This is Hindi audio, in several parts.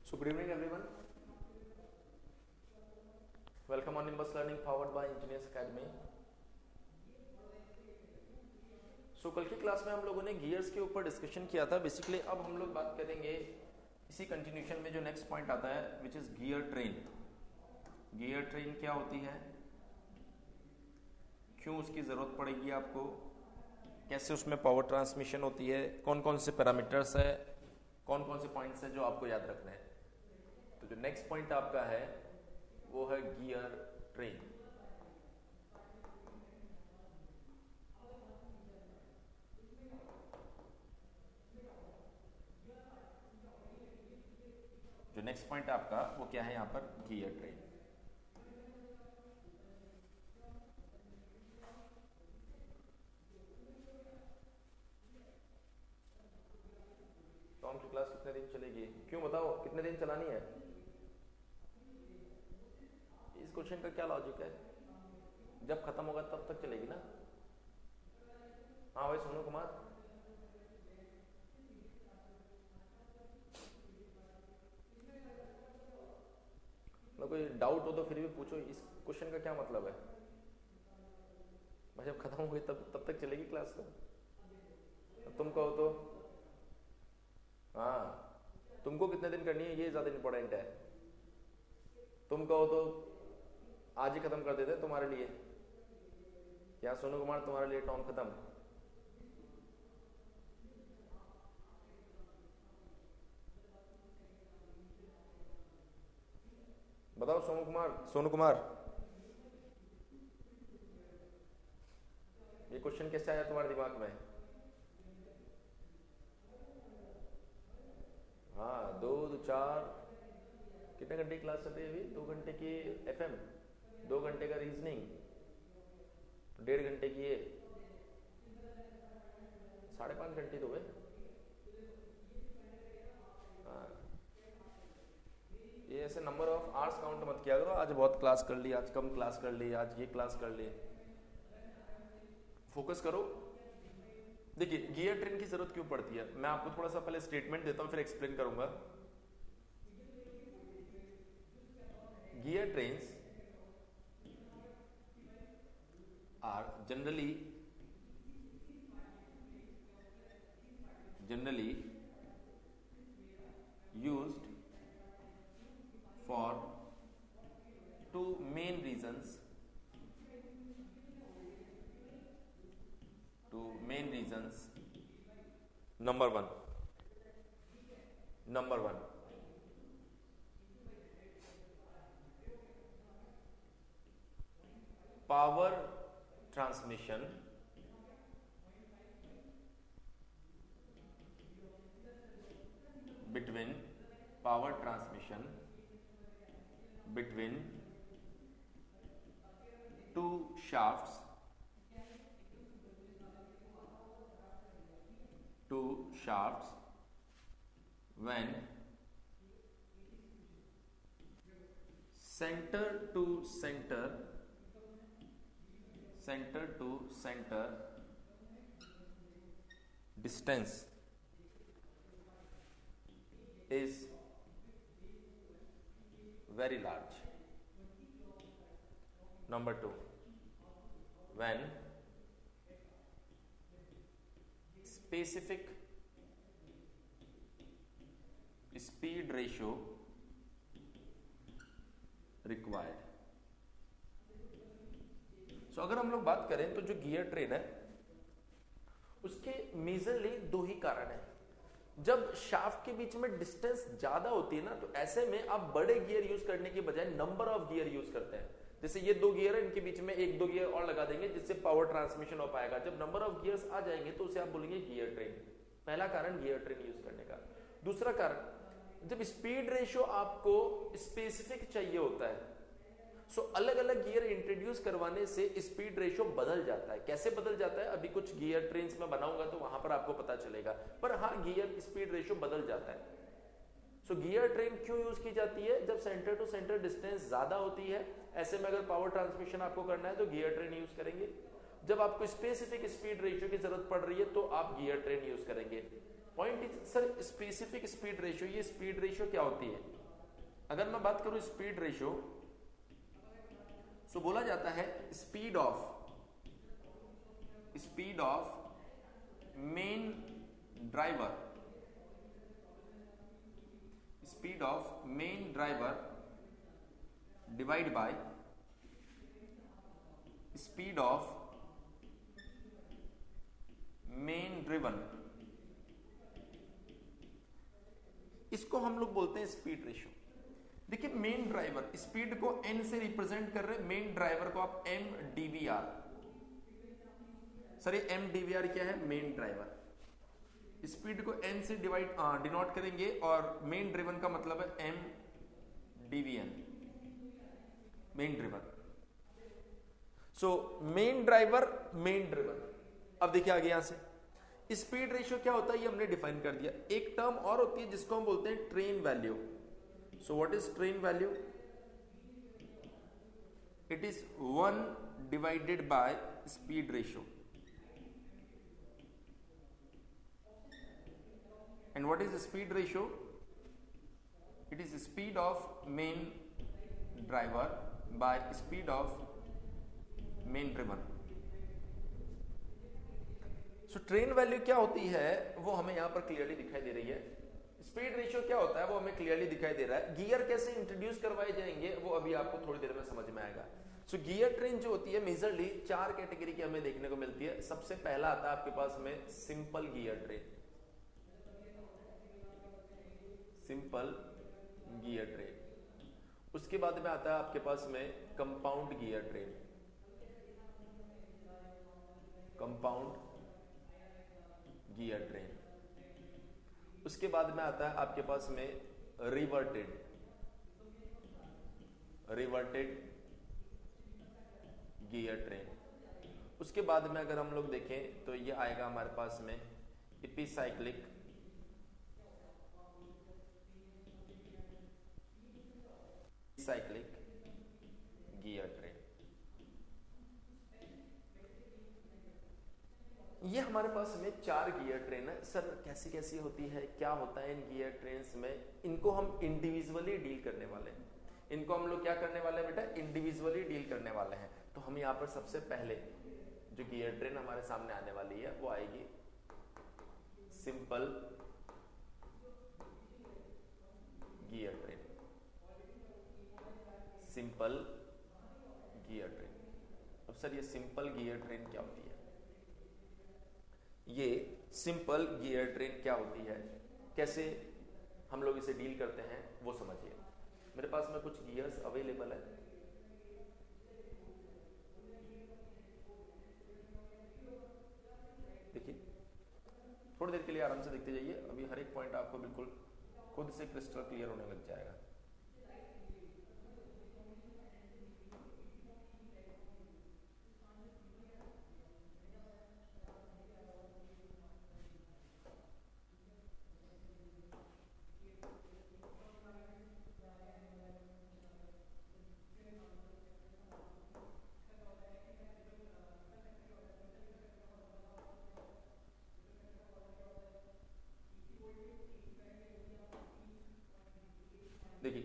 So good evening everyone. Welcome on Nimbus Learning powered by Engineers Academy. So कल की क्लास में हम लोगों ने गियर्स के ऊपर डिस्कशन किया था. बेसिकली अब हम लोग बात करेंगे इसी कंटिन्यूशन में जो नेक्स्ट पॉइंट आता है which is gear train. Gear train क्या होती है, क्यों उसकी जरूरत पड़ेगी आपको, कैसे उसमें पावर ट्रांसमिशन होती है, कौन कौन से पैरामीटर्स है, कौन कौन से पॉइंट्स है जो आपको याद रखना है. तो जो नेक्स्ट पॉइंट आपका है वो है गियर ट्रेन. जो नेक्स्ट पॉइंट आपका वो क्या है यहां पर, गियर ट्रेन. टॉम की क्लास कितने दिन चलेगी, क्यों बताओ कितने दिन चलानी है. इस क्वेश्चन का क्या लॉजिक है, जब खत्म होगा तब तक चलेगी ना. हाँ भाई सोनू कुमार, मतलब कोई डाउट हो तो फिर भी पूछो, इस क्वेश्चन का क्या मतलब है. भाई जब खत्म होगी तब तक चलेगी क्लास. तो तुम कहो तो हाँ, तुमको कितने दिन करनी है ये ज्यादा इंपॉर्टेंट है. तुम कहो तो आज ही खत्म कर देते तुम्हारे लिए. क्या सोनू कुमार तुम्हारे लिए टॉम खत्म. बताओ सोनू कुमार ये क्वेश्चन कैसे आया तुम्हारे दिमाग में. हाँ 2 2 4 कितने घंटे की क्लास चल रही है अभी. 2 घंटे की एफएम, 2 घंटे का रीजनिंग, 1.5 घंटे की ये, 5.5 घंटे तो हुए. हाँ ये ऐसे नंबर ऑफ आवर्स काउंट मत किया करो, आज बहुत क्लास कर ली, आज कम क्लास कर ली, आज ये क्लास कर ली. फोकस करो. देखिए गियर ट्रेन की जरूरत क्यों पड़ती है, मैं आपको थोड़ा सा पहले स्टेटमेंट देता हूं फिर एक्सप्लेन करूंगा. Gear trains are generally used for two main reasons. Number one, power transmission between two shafts when center to center distance is very large. Number 2, when specific speed ratio required. सो अगर हम लोग बात करें तो जो गियर ट्रेन है उसके मेजरली 2 ही कारण है. जब शाफ्ट के बीच में डिस्टेंस ज्यादा होती है ना, तो ऐसे में आप बड़े गियर यूज करने के बजाय नंबर ऑफ गियर यूज करते हैं. जैसे ये 2 गियर है, इनके बीच में 1-2 गियर और लगा देंगे जिससे पावर ट्रांसमिशन हो पाएगा. जब नंबर ऑफ गियर्स आ जाएंगे तो उसे आप बोलेंगे गियर ट्रेन. पहला कारण गियर ट्रेन यूज करने का. दूसरा कारण, जब स्पीड रेशियो आपको स्पेसिफिक चाहिए होता है, सो अलग अलग गियर इंट्रोड्यूस करवाने से स्पीड रेशियो बदल जाता है. कैसे बदल जाता है अभी कुछ गियर ट्रेन्स में बनाऊंगा तो वहां पर आपको पता चलेगा, पर हाँ गियर स्पीड रेशियो बदल जाता है. सो गियर ट्रेन क्यों यूज की जाती है, जब सेंटर टू सेंटर डिस्टेंस ज्यादा होती है, ऐसे में अगर पावर ट्रांसमिशन आपको करना है तो गियर ट्रेन यूज करेंगे. जब आपको स्पेसिफिक स्पीड रेशियो की जरूरत पड़ रही है तो आप गियर ट्रेन यूज करेंगे. Point is sir specific speed ratio, ये स्पीड रेशियो क्या होती है. अगर मैं बात करूं स्पीड रेशियो, तो बोला जाता है speed of main driver, speed of main driver divide by speed of main driven, इसको हम लोग बोलते हैं स्पीड रेशियो। देखिए मेन ड्राइवर, स्पीड को एन से रिप्रेजेंट कर रहे हैं, मेन ड्राइवर को आप एम डीवीआर, सर ये एम डीवीआर क्या है, मेन ड्राइवर। स्पीड को एन से डिनोट करेंगे और मेन ड्रिवन का मतलब है M DVN, main driven. So main driver, main driven. अब देखिए आगे यहां से स्पीड रेशियो क्या होता है ये हमने डिफाइन कर दिया। एक टर्म और होती है जिसको हम बोलते हैं train value. So what is train value? It is 1 divided by speed ratio. And what is the speed ratio? It is the speed of main driver by speed of main driven. So train value क्या होती है वो हमें यहाँ पर क्लियरली दिखाई दे रही है। स्पीड रेशियो क्या होता है वो हमें क्लियरली दिखाई दे रहा है। गियर कैसे इंट्रोड्यूस करवाए जाएंगे वो अभी आपको थोड़ी देर में समझ में आएगा। सो गियर ट्रेन जो होती है मेजरली 4 कैटेगरी की हमें देखने को मिलती है। सबसे पहला आता है आपके पास में simple gear train, simple gear train. उसके बाद में आता है आपके पास में compound gear train, compound gear train. उसके बाद में आता है आपके पास में रिवर्टेड, रिवर्टेड गियर ट्रेन। उसके बाद में अगर हम लोग देखें तो ये आएगा हमारे पास में एपिसाइक्लिक साइक्लिक गियर ट्रेन। ये हमारे पास में 4 गियर ट्रेन है। सर कैसी कैसी होती है, क्या होता है इन गियर ट्रेन्स में? इनको हम इंडिविजुअली डील करने वाले हैं। इनको हम लोग क्या करने वाले हैं बेटा? इंडिविजुअली डील करने वाले हैं। तो हम यहाँ पर सबसे पहले जो गियर ट्रेन हमारे सामने आने वाली है वो आएगी simple gear train, simple gear train. अब सर ये सिंपल गियर ट्रेन क्या होती है? ये सिंपल गियर ट्रेन क्या होती है, कैसे हम लोग इसे डील करते हैं वो समझिए। मेरे पास में कुछ गियर्स अवेलेबल है। देखिए थोड़ी देर के लिए आराम से देखते जाइए, अभी हर एक पॉइंट आपको बिल्कुल खुद से क्रिस्टल क्लियर होने लग जाएगा। देखिए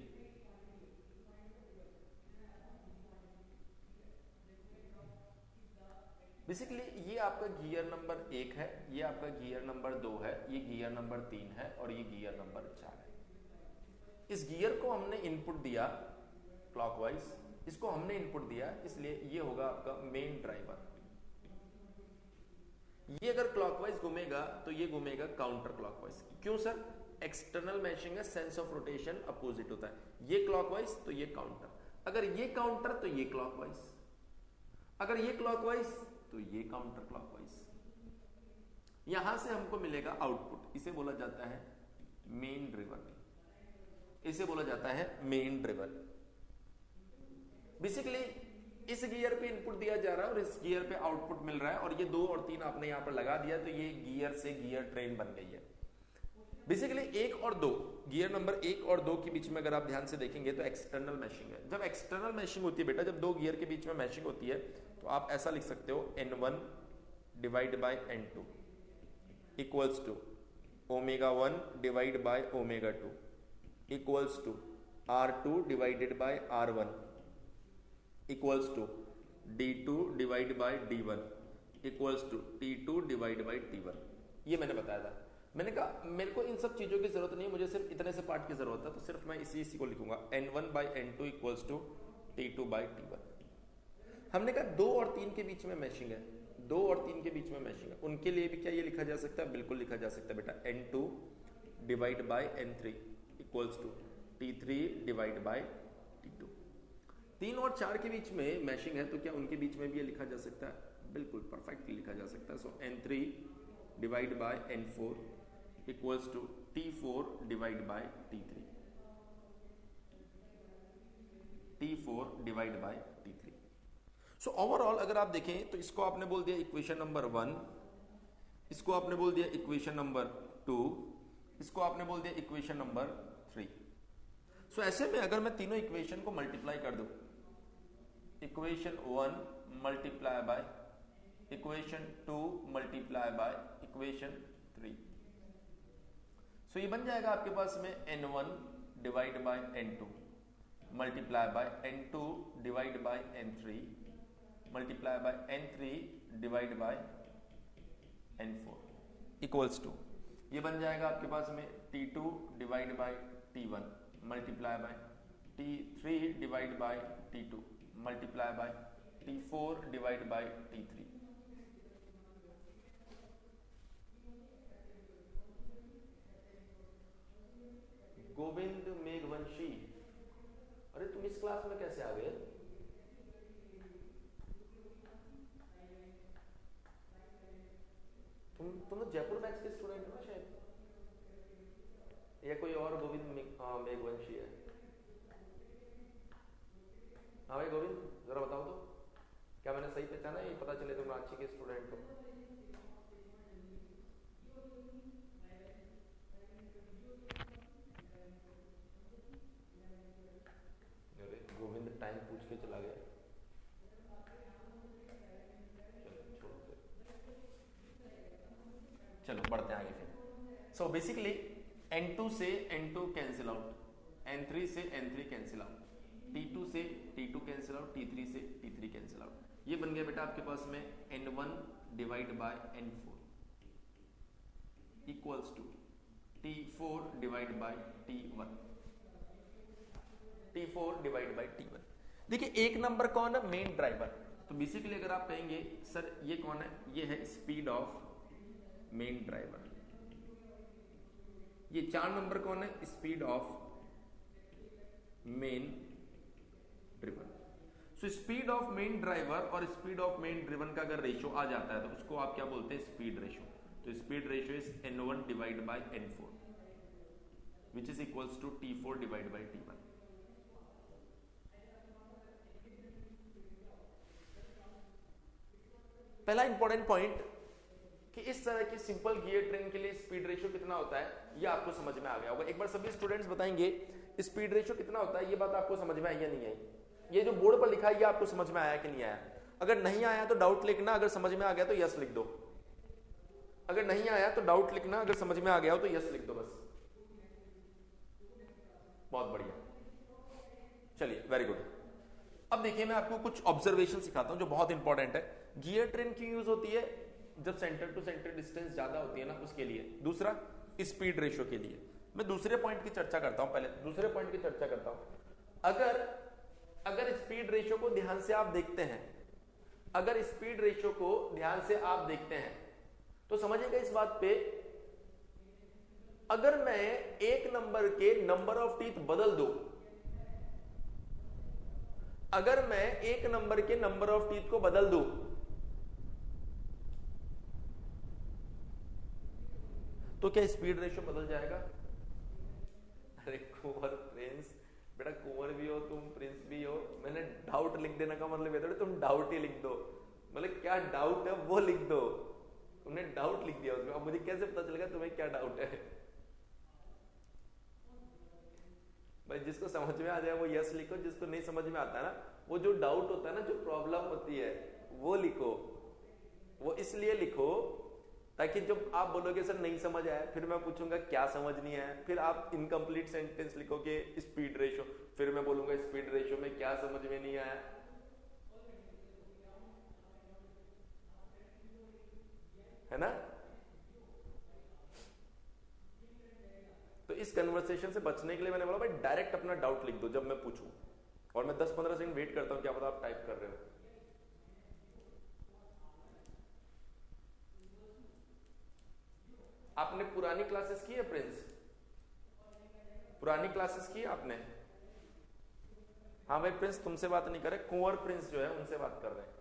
बेसिकली ये आपका गियर नंबर 1 है, ये आपका गियर नंबर 2 है, ये गियर नंबर 3 है और ये गियर नंबर 4 है। इस गियर को हमने इनपुट दिया क्लॉकवाइज, इसको हमने इनपुट दिया, इसलिए ये होगा आपका मेन ड्राइवर। ये अगर क्लॉकवाइज घूमेगा तो ये घूमेगा काउंटर क्लॉकवाइज। क्यों सर? एक्सटर्नल मैचिंग है, सेंस ऑफ रोटेशन अपोजिट होता है। ये क्लॉकवाइज तो ये काउंटर, अगर ये काउंटर तो ये क्लॉकवाइज, अगर ये क्लॉकवाइज तो ये काउंटर क्लॉकवाइज। यहां से हमको मिलेगा आउटपुट, इसे बोला जाता है मेन ड्रिवन, इसे बोला जाता है मेन ड्रिवन। बेसिकली इस गियर पे इनपुट दिया जा रहा है और इस गियर पे आउटपुट मिल रहा है, और ये 2 और 3 आपने यहां पर लगा दिया तो ये गियर से गियर ट्रेन बन गई है। बेसिकली 1 और 2, गियर नंबर 1 और 2 के बीच में अगर आप ध्यान से देखेंगे तो एक्सटर्नल मैशिंग है। जब एक्सटर्नल मैशिंग होती है बेटा, जब 2 गियर के बीच में मैशिंग होती है तो आप ऐसा लिख सकते हो N1 divide by N2 equals to omega 1 divide by omega 2 equals to R2 divided by R1 equals to D2 divide by D1 equals to T2 divide by T1। ये मैंने बताया था। मैंने कहा मेरे को इन सब चीजों की जरूरत नहीं है, मुझे सिर्फ इतने से पार्ट की जरूरत है, तो सिर्फ मैं इसी को लिखूंगा N1 by N2 equals to T2 by T1। हमने कहा 2 और 3 के बीच में मैशिंग है, 2 और 3 के बीच में मैशिंग है, उनके लिए भी क्या ये लिखा जा सकता है? बिल्कुल लिखा जा सकता है बेटा। N2 divide by N3 equals to T3 divide by T2। 3 और 4 के बीच में मैशिंग है, तो क्या उनके बीच में भी ये लिखा जा सकता है? बिल्कुल परफेक्टली लिखा जा सकता है। So N3 divide by N4 equals to T4 divide by T3, T4 divide by T3। So overall अगर आप देखें तो इसको आपने बोल दिया इक्वेशन नंबर 1, इसको आपने बोल दिया इक्वेशन नंबर 2, इसको आपने बोल दिया इक्वेशन नंबर 3। सो ऐसे में अगर मैं तीनों इक्वेशन को मल्टीप्लाई कर दूं, equation 1 multiply by equation 2 multiply by equation 3, so ये बन जाएगा आपके पास में N1 divide by N2 multiply by N2 divide by N3 multiply by N3 divide by N4 equals to, ये बन जाएगा आपके पास में T2 divide by T1 multiply by T3 divide by T2 multiply by T4 divide by T3। Govind Meghwanshi, अरे तुम इस क्लास में कैसे आ गए? तुम तो जयपुर बैच के स्टूडेंट हो ना शायद, या कोई और गोविंद मेघवंशी है? हाँ भाई गोविंद, जरा बताओ तो क्या मैंने सही पहचाना? ये पता चले तुम रांची के स्टूडेंट हो। गोविंद टाइम पूछ के चला गया। चलो बढ़ते हैं आगे फिर। सो बेसिकली N2 से N2 कैंसिल आउट, N3 से N3 कैंसिल आउट, T2 से T2 कैंसिल आउट, T3 से T3 कैंसिल आउट। ये बन गया बेटा आपके पास में N1 divide by N4 equals to T4 divide by T1, T4 divide by T1। देखिए एक नंबर कौन है? Main driver. तो बेसिकली अगर आप कहेंगे सर ये कौन है, ये है स्पीड ऑफ मेन ड्राइवर। ये 4 नंबर कौन है? Speed of main driven. So speed of main driver और स्पीड ऑफ मेन ड्रिवन का अगर रेशियो आ जाता है तो उसको आप क्या बोलते हैं? Speed ratio. तो speed ratio is N1 divide by N4 which is equals to T4 divide by T1। पहला इंपॉर्टेंट पॉइंट कि इस तरह की सिंपल गियर ट्रेन के लिए स्पीड रेशियो कितना होता है ये आपको समझ में आ गया होगा। एक बार सभी स्टूडेंट्स बताएंगे स्पीड रेशियो कितना होता है, ये बात आपको समझ में आई या नहीं आई? ये जो बोर्ड पर लिखा है ये आपको समझ में आया कि नहीं आया? अगर नहीं आया तो डाउट लिखना, अगर समझ में आ गया तो यस लिख दो। अगर नहीं आया तो डाउट लिखना, अगर समझ में आ गया हो तो यस लिख दो बस। बहुत बढ़िया, चलिए वेरी गुड। अब देखिए मैं आपको कुछ ऑब्जर्वेशन सिखाता हूं जो बहुत इंपॉर्टेंट है। गियर ट्रेन क्यों यूज होती है? जब सेंटर टू सेंटर डिस्टेंस ज्यादा होती है ना उसके लिए। दूसरा स्पीड रेशियो के लिए। मैं दूसरे पॉइंट की चर्चा करता हूं, पहले दूसरे पॉइंट की चर्चा करता हूं। अगर स्पीड रेशियो को ध्यान से आप देखते हैं, अगर स्पीड रेशियो को ध्यान से आप देखते हैं तो समझिएगा इस बात पे, अगर मैं एक नंबर के नंबर ऑफ टीथ बदल दूं, अगर मैं एक नंबर के नंबर ऑफ टीथ को बदल दूं तो क्या स्पीड रेशियो बदल जाएगा? अरे कुंवर प्रिंस, बेटा कुंवर भी हो तुम, प्रिंस भी हो। मैंने डाउट लिख देने का मतलब ये थोड़ी तुम डाउट ही लिख दो, मतलब क्या डाउट है वो लिख दो। तुमने डाउट लिख दिया उसमें, अब मुझे कैसे पता चलेगा तुम्हें क्या डाउट है? भाई जिसको समझ में आ जाए वो यस लिखो, जिसको नहीं समझ में आता है ना, वो जो डाउट होता है ना, जो प्रॉब्लम होती है वो लिखो। वो इसलिए लिखो ताकि जब आप बोलोगे सर नहीं समझ आया, फिर मैं पूछूंगा क्या समझ नहीं आया, फिर आप इनकम्प्लीट सेंटेंस लिखोगे स्पीड रेशो, फिर मैं बोलूंगा स्पीड रेशो में क्या समझ में नहीं आया, है ना। तो इस कन्वर्सेशन से बचने के लिए मैंने बोला भाई डायरेक्ट अपना डाउट लिख दो जब मैं पूछूं, और मैं 10-15 सेकंड वेट करता हूं, क्या पता आप टाइप कर रहे हो। आपने पुरानी क्लासेस की है प्रिंस? पुरानी क्लासेस की है आपने? हाँ भाई प्रिंस तुमसे बात नहीं कर रहे, कुंवर प्रिंस जो है उनसे बात कर रहे हैं।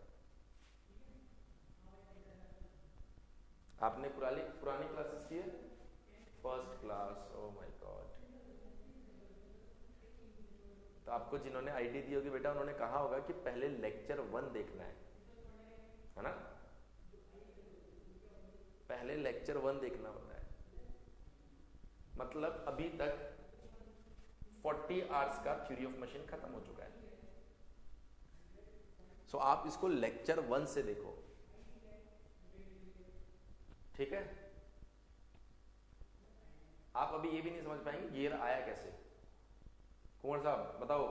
आपने पुरानी क्लासेस की है? First class, oh my God. तो आपको जिन्होंने आईडी दी होगी बेटा, उन्होंने कहा होगा कि पहले लेक्चर 1 देखना है ना, पहले लेक्चर 1 देखना होता है। मतलब अभी तक 40 आवर्स का थ्योरी ऑफ मशीन खत्म हो चुका है। सो आप इसको लेक्चर 1 से देखो, ठीक है। आप अभी ये भी नहीं समझ पाएंगे गियर आया कैसे। कुंवर साहब बताओ।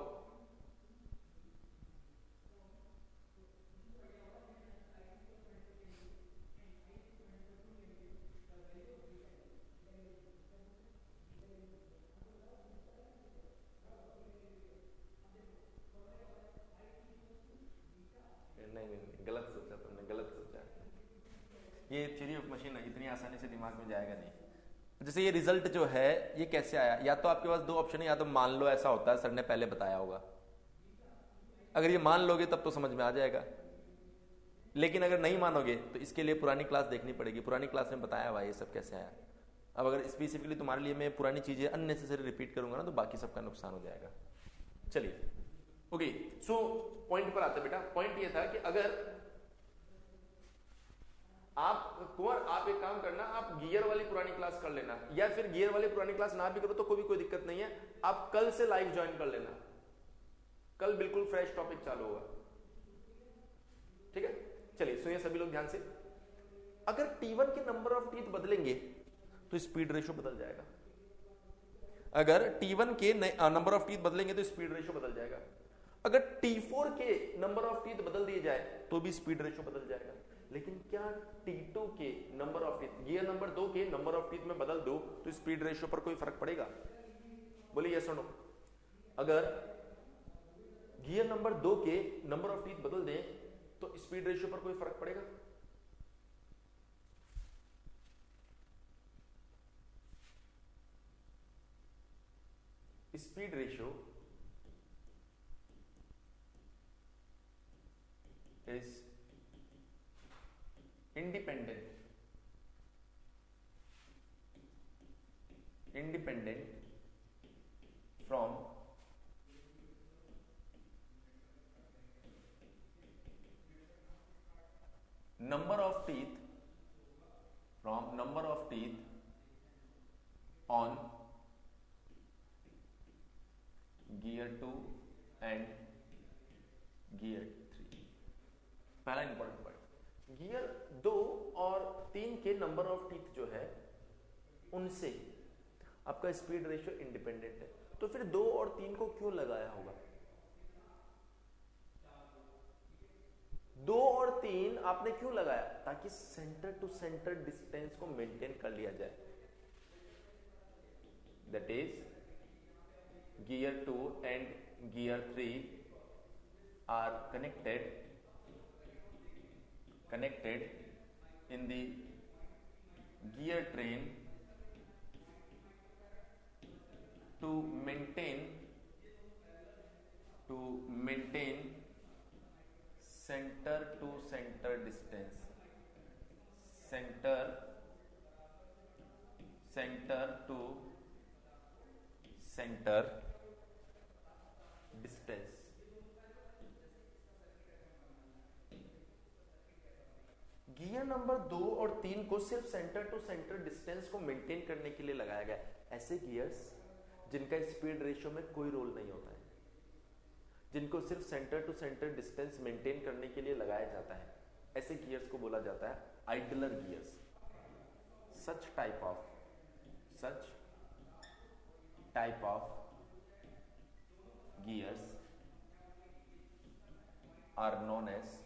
नहीं, गलत सोचा तुमने, गलत सोचा। ये थ्योरी ऑफ मशीन इतनी आसानी से दिमाग में जाएगा नहीं। जैसे ये रिजल्ट जो है ये कैसे आया, या तो आपके पास 2 ऑप्शन है, या तो मान लो ऐसा होता है, सर ने पहले बताया होगा। अगर ये मान लोगे तब तो समझ में आ जाएगा, लेकिन अगर नहीं मानोगे तो इसके लिए पुरानी क्लास देखनी पड़ेगी। पुरानी क्लास में बताया हुआ ये सब कैसे आया। अब अगर स्पेसिफिकली तुम्हारे लिए मैं पुरानी चीजें अननेसेसरी रिपीट करूंगा ना, तो बाकी सबका नुकसान हो जाएगा। चलिए ओके, सो पॉइंट पर आते बेटा। पॉइंट ये था कि अगर आप कुंवर, आप एक काम करना, आप गियर वाली पुरानी क्लास कर लेना, या फिर गियर वाली पुरानी क्लास ना भी करो तो कोई दिक्कत नहीं है, आप कल से लाइव ज्वाइन कर लेना। कल बिल्कुल फ्रेश टॉपिक चालू होगा, ठीक है। चलिए सुनिए सभी लोग ध्यान से। अगर T1 के नंबर ऑफ टीथ बदलेंगे तो स्पीड रेशो बदल जाएगा। अगर T1 के नंबर ऑफ टीथ बदलेंगे तो स्पीड रेशो बदल जाएगा। अगर T4 के नंबर ऑफ टीथ बदल दिए जाए तो भी स्पीड रेशो बदल जाएगा। लेकिन क्या T2 के number of teeth, gear number 2 के नंबर ऑफ टीथ में बदल दो तो स्पीड रेशो पर कोई फर्क पड़ेगा? बोलिए यस और नो। अगर गियर नंबर 2 के नंबर ऑफ टीथ बदल दें तो स्पीड रेशियो पर कोई फर्क पड़ेगा? Speed ratio is independent from number of teeth on gear 2 and gear 3। पहला इंपॉर्टेंट पॉइंट, गियर 2 और 3 के नंबर ऑफ टीथ जो है उनसे आपका स्पीड रेशियो इंडिपेंडेंट है। तो फिर 2 और 3 को क्यों लगाया होगा? 2 और 3 आपने क्यों लगाया? ताकि सेंटर टू सेंटर डिस्टेंस को मेंटेन कर लिया जाए। That is gear 2 and gear 3 are connected in the gear train to maintain center to center distance, center to center distance। Gear number 2 और 3 को सिर्फ सेंटर टू सेंटर डिस्टेंस को मेंटेन करने के लिए लगाया गया। ऐसे गियर्स जिनका स्पीड रेशियो में कोई रोल नहीं होता है, जिनको सिर्फ centre to centre distance maintain करने के लिए लगाया जाता है, ऐसे गियर्स को बोला जाता है idler gears. such type of gears are known as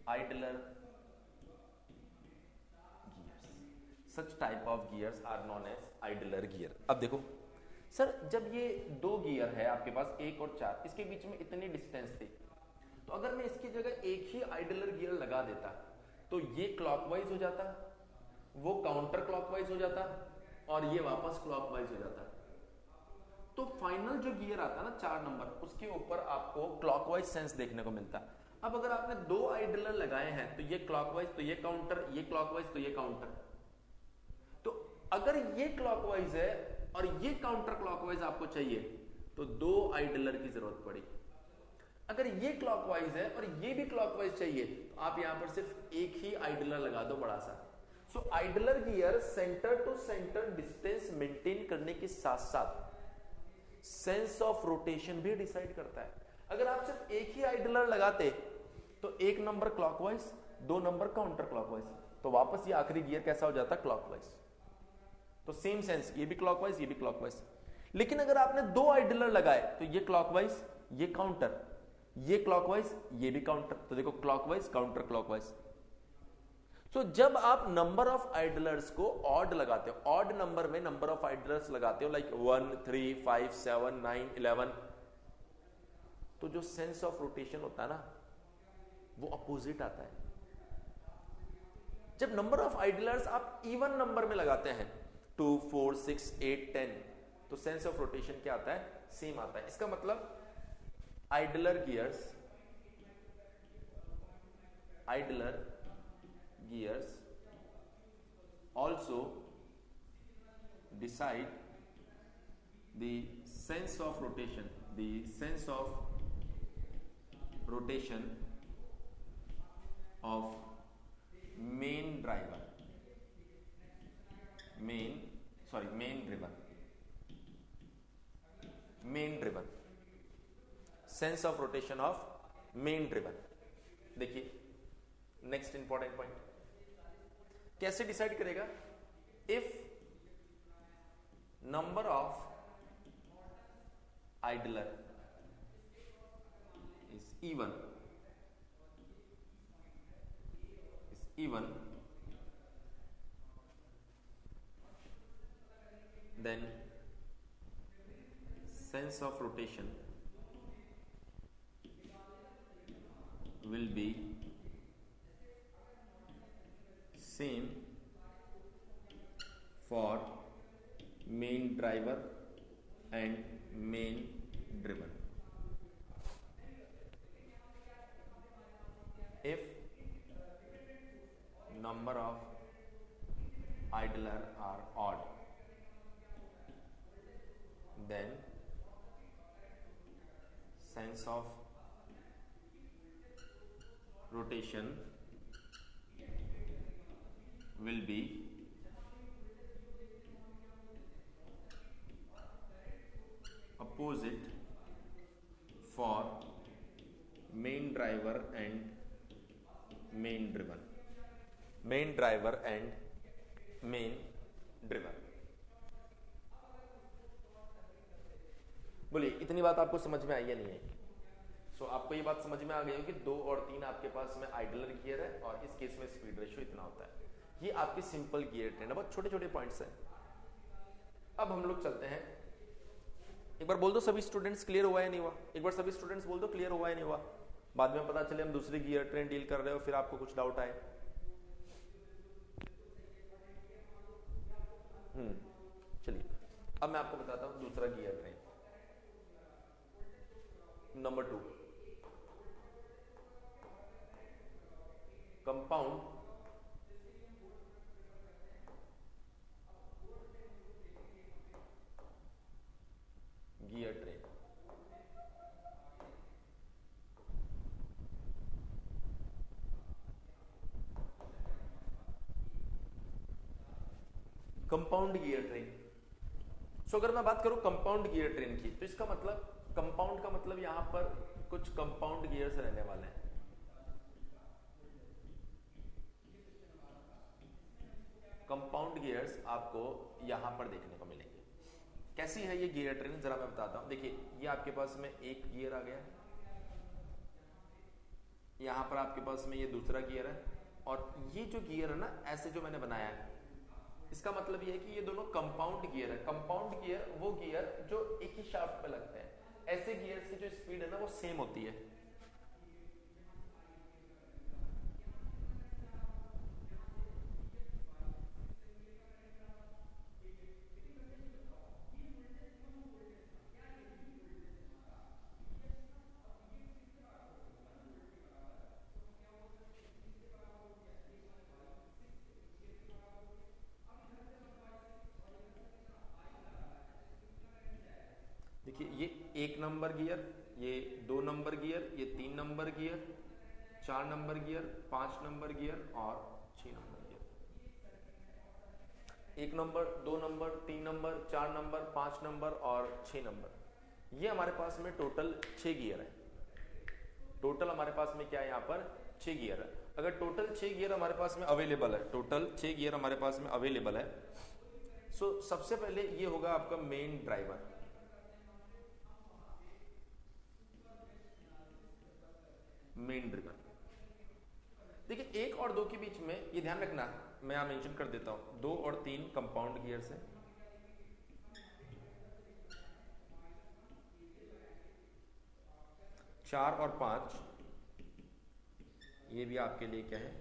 idler gears. Such type of gears are known as idler gear. अब देखो सर, जब ये दो गियर है आपके पास 1 और 4, इसके बीच में इतनी डिस्टेंस थी, तो अगर मैं इसकी जगह एक ही आइडलर गियर लगा देता तो ये क्लॉकवाइज हो जाता, वो काउंटर क्लॉकवाइज हो जाता और ये वापस क्लॉकवाइज हो जाता। तो फाइनल जो गियर आता है ना 4 नंबर, उसके ऊपर आपको क्लॉकवाइज सेंस देखने को मिलता। अब अगर आपने 2 आइडलर लगाए हैं तो ये क्लॉकवाइज तो ये काउंटर, ये क्लॉकवाइज तो ये काउंटर। तो अगर ये क्लॉकवाइज है और ये काउंटर क्लॉकवाइज आपको चाहिए तो 2 आइडलर की जरूरत पड़ी। अगर ये क्लॉकवाइज है और ये भी क्लॉकवाइज चाहिए तो आप यहां पर सिर्फ एक ही आइडलर लगा दो, बड़ा सा। So idler gear centre to centre distance maintain करने के साथ साथ सेंस ऑफ रोटेशन भी डिसाइड करता है। अगर आप सिर्फ एक ही आइडलर लगाते तो 1 number clockwise, 2 number counter clockwise, तो वापस ये आखिरी गियर कैसा हो जाता? क्लॉकवाइज। तो सेम सेंस, ये भी क्लॉकवाइज, ये भी क्लॉकवाइज। लेकिन अगर आपने 2 आइडलर लगाए तो ये क्लॉकवाइज, ये काउंटर, ये क्लॉकवाइज, ये भी काउंटर। तो देखो क्लॉकवाइज, काउंटर क्लॉकवाइज। तो जब आप नंबर ऑफ आइडलर्स को ऑड लगाते हो, ऑड नंबर में नंबर ऑफ आइडलर्स लगाते हो लाइक 1, 3, 5, 7, 9, 11, तो जो सेंस ऑफ रोटेशन होता है ना वो अपोजिट आता है। जब नंबर ऑफ आइडलर्स आप इवन नंबर में लगाते हैं 2, 4, 6, 8, 10, तो सेंस ऑफ रोटेशन क्या आता है? सेम आता है। इसका मतलब idler gears also decide the sense of rotation of main driven sense of rotation of main driven। देखिए नेक्स्ट इंपॉर्टेंट पॉइंट कैसे डिसाइड करेगा? If number of idler is even then sense of rotation will be same for main driver and main driven। if number of idler are odd, then sense of rotation will be opposite for main driver and main driven। बोलिए इतनी बात आपको समझ में आई या नहीं आई? सो आपको ये बात समझ में आ गई हो कि 2 और 3 आपके पास में आइडलर गियर है और इस केस में स्पीड रेशियो इतना होता है। ये आपकी सिंपल गियर ट्रेन है, बहुत छोटे छोटे पॉइंट्स हैं। अब हम लोग चलते हैं, एक बार बोल दो सभी स्टूडेंट्स क्लियर हुआ या नहीं हुआ? एक बार सभी स्टूडेंट्स बोल दो क्लियर हुआ या नहीं हुआ। बाद में पता चले हम दूसरी गियर ट्रेन डील कर रहे हो फिर आपको कुछ डाउट आए। चलिए अब मैं आपको बताता हूं दूसरा gear train number 2, compound gear train. Compound gear train. So अगर मैं बात करूं कंपाउंड गियर ट्रेन की तो इसका मतलब, कंपाउंड का मतलब यहां पर कुछ कंपाउंड गियर्स रहने वाले हैं। गियर्स आपको यहां पर देखने को मिलेंगे। कैसी है ये गियर ट्रेन, जरा मैं बताता हूं। देखिए ये आपके पास में एक गियर आ गया, यहां पर आपके पास में ये दूसरा गियर है, और ये जो गियर है ना ऐसे जो मैंने बनाया है, इसका मतलब ये है कि ये दोनों कंपाउंड गियर है। कंपाउंड गियर वो गियर जो एक ही शाफ्ट पे लगते हैं। ऐसे गियर की जो स्पीड है ना वो सेम होती है। देखिए ये 1 नंबर गियर, ये 2 नंबर गियर, ये 3 number gear, 4 number gear, 5 number gear और 6 number gear. 1 number, 2 number, 3 number, 4 number, 5 number और 6 नंबर। ये हमारे पास में टोटल 6 गियर है। टोटल हमारे पास में क्या है, यहाँ पर 6 गियर है। अगर टोटल 6 गियर हमारे पास में अवेलेबल है, टोटल 6 गियर हमारे पास में अवेलेबल है, सो सबसे पहले ये होगा आपका मेन ड्राइवर। Main driven. देखिए 1 और 2 के बीच में ये ध्यान रखना, मैं यहां मेंशन कर देता हूं, 2 और 3 कंपाउंड गियर्स है, 4 और 5 ये भी आपके लिए क्या है,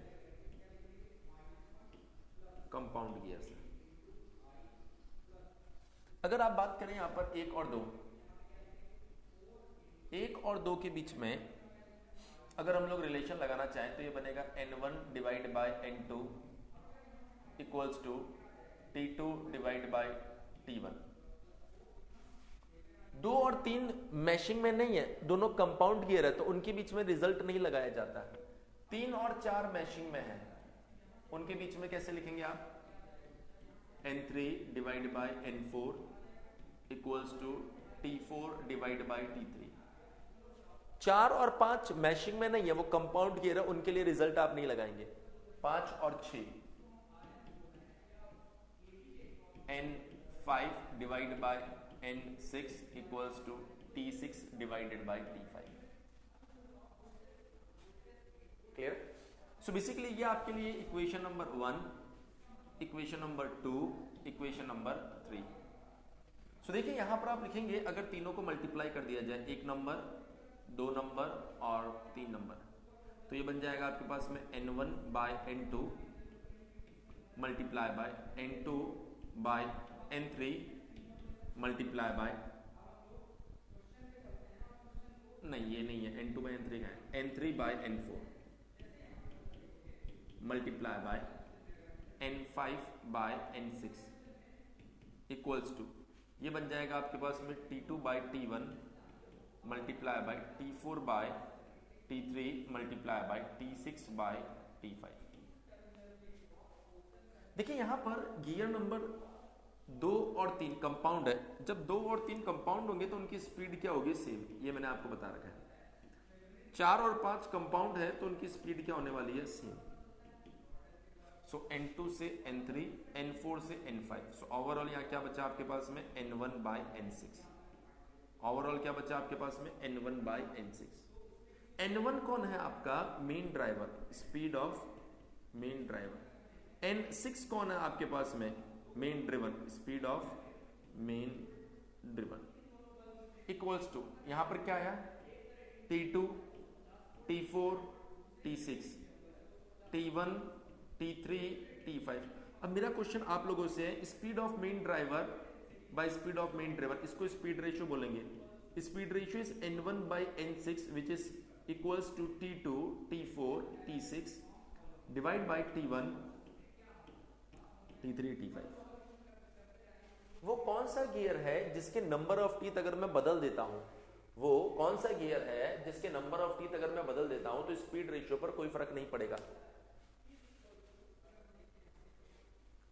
कंपाउंड गियर्स है। अगर आप बात करें यहां पर 1 और 2, 1 और 2 के बीच में अगर हम लोग रिलेशन लगाना चाहें तो ये बनेगा N1 divide by N2 equals to T2 divide by T1। 2 और 3 मैशिंग में नहीं है, दोनों कंपाउंड गियर है, तो उनके बीच में रिजल्ट नहीं लगाया जाता। 3 और 4 मैशिंग में है, उनके बीच में कैसे लिखेंगे आप, N3 divide by N4 equals to T4 divide by T3। 4 और 5 मैशिंग में नहीं है, वो कंपाउंड गियर है, उनके लिए रिजल्ट आप नहीं लगाएंगे। 5 और 6 N5 divide by N6 equals to T6 divided by T5। Clear? So basically ये आपके लिए equation number 1, equation number 2, equation number 3। So देखिए यहां पर आप लिखेंगे, अगर तीनों को मल्टीप्लाई कर दिया जाए, 1 नंबर, 2 नंबर और 3 नंबर, तो ये बन जाएगा आपके पास में N1 by N2 multiply by N2 by N3 multiply by, नहीं ये नहीं है, N2 बाय N3 का है, N3 by N4 multiply by N5 by N6 equals to, ये बन जाएगा आपके पास में T2 by T1 multiply by T4 by T3 multiply by T6 by T5। देखिए यहां पर गियर नंबर 2 और 3 कंपाउंड है। जब 2 और 3 कंपाउंड होंगे तो उनकी स्पीड क्या होगी, सेम, ये मैंने आपको बता रखा है। 4 और 5 कंपाउंड है तो उनकी स्पीड क्या होने वाली है, सेम। सो N2 से N3, N4 से N5, सो ओवरऑल यहाँ क्या बचा आपके पास में, N1 बाय N6। ओवरऑल क्या बचा आपके पास में, N1 बाय N6। N1 कौन है आपका, main driver, speed of main driver. N6 कौन है आपके पास में, main driven, speed of main driven. Equals to, यहां पर क्या आया, T2, T4, T6, T1, T3, T5। अब मेरा क्वेश्चन आप लोगों से है, speed of main driver by speed of main driver, इसको स्पीड रेशियो बोलेंगे। Speed ratio is N1 by N6 which is equals to T2, T4, T6 divide by T1, T3, T5। वो कौन सा गियर है जिसके नंबर ऑफ टीथ अगर मैं बदल देता हूं, वो कौन सा गियर है जिसके नंबर ऑफ टीथ अगर मैं बदल देता हूं तो स्पीड रेशियो पर कोई फर्क नहीं पड़ेगा।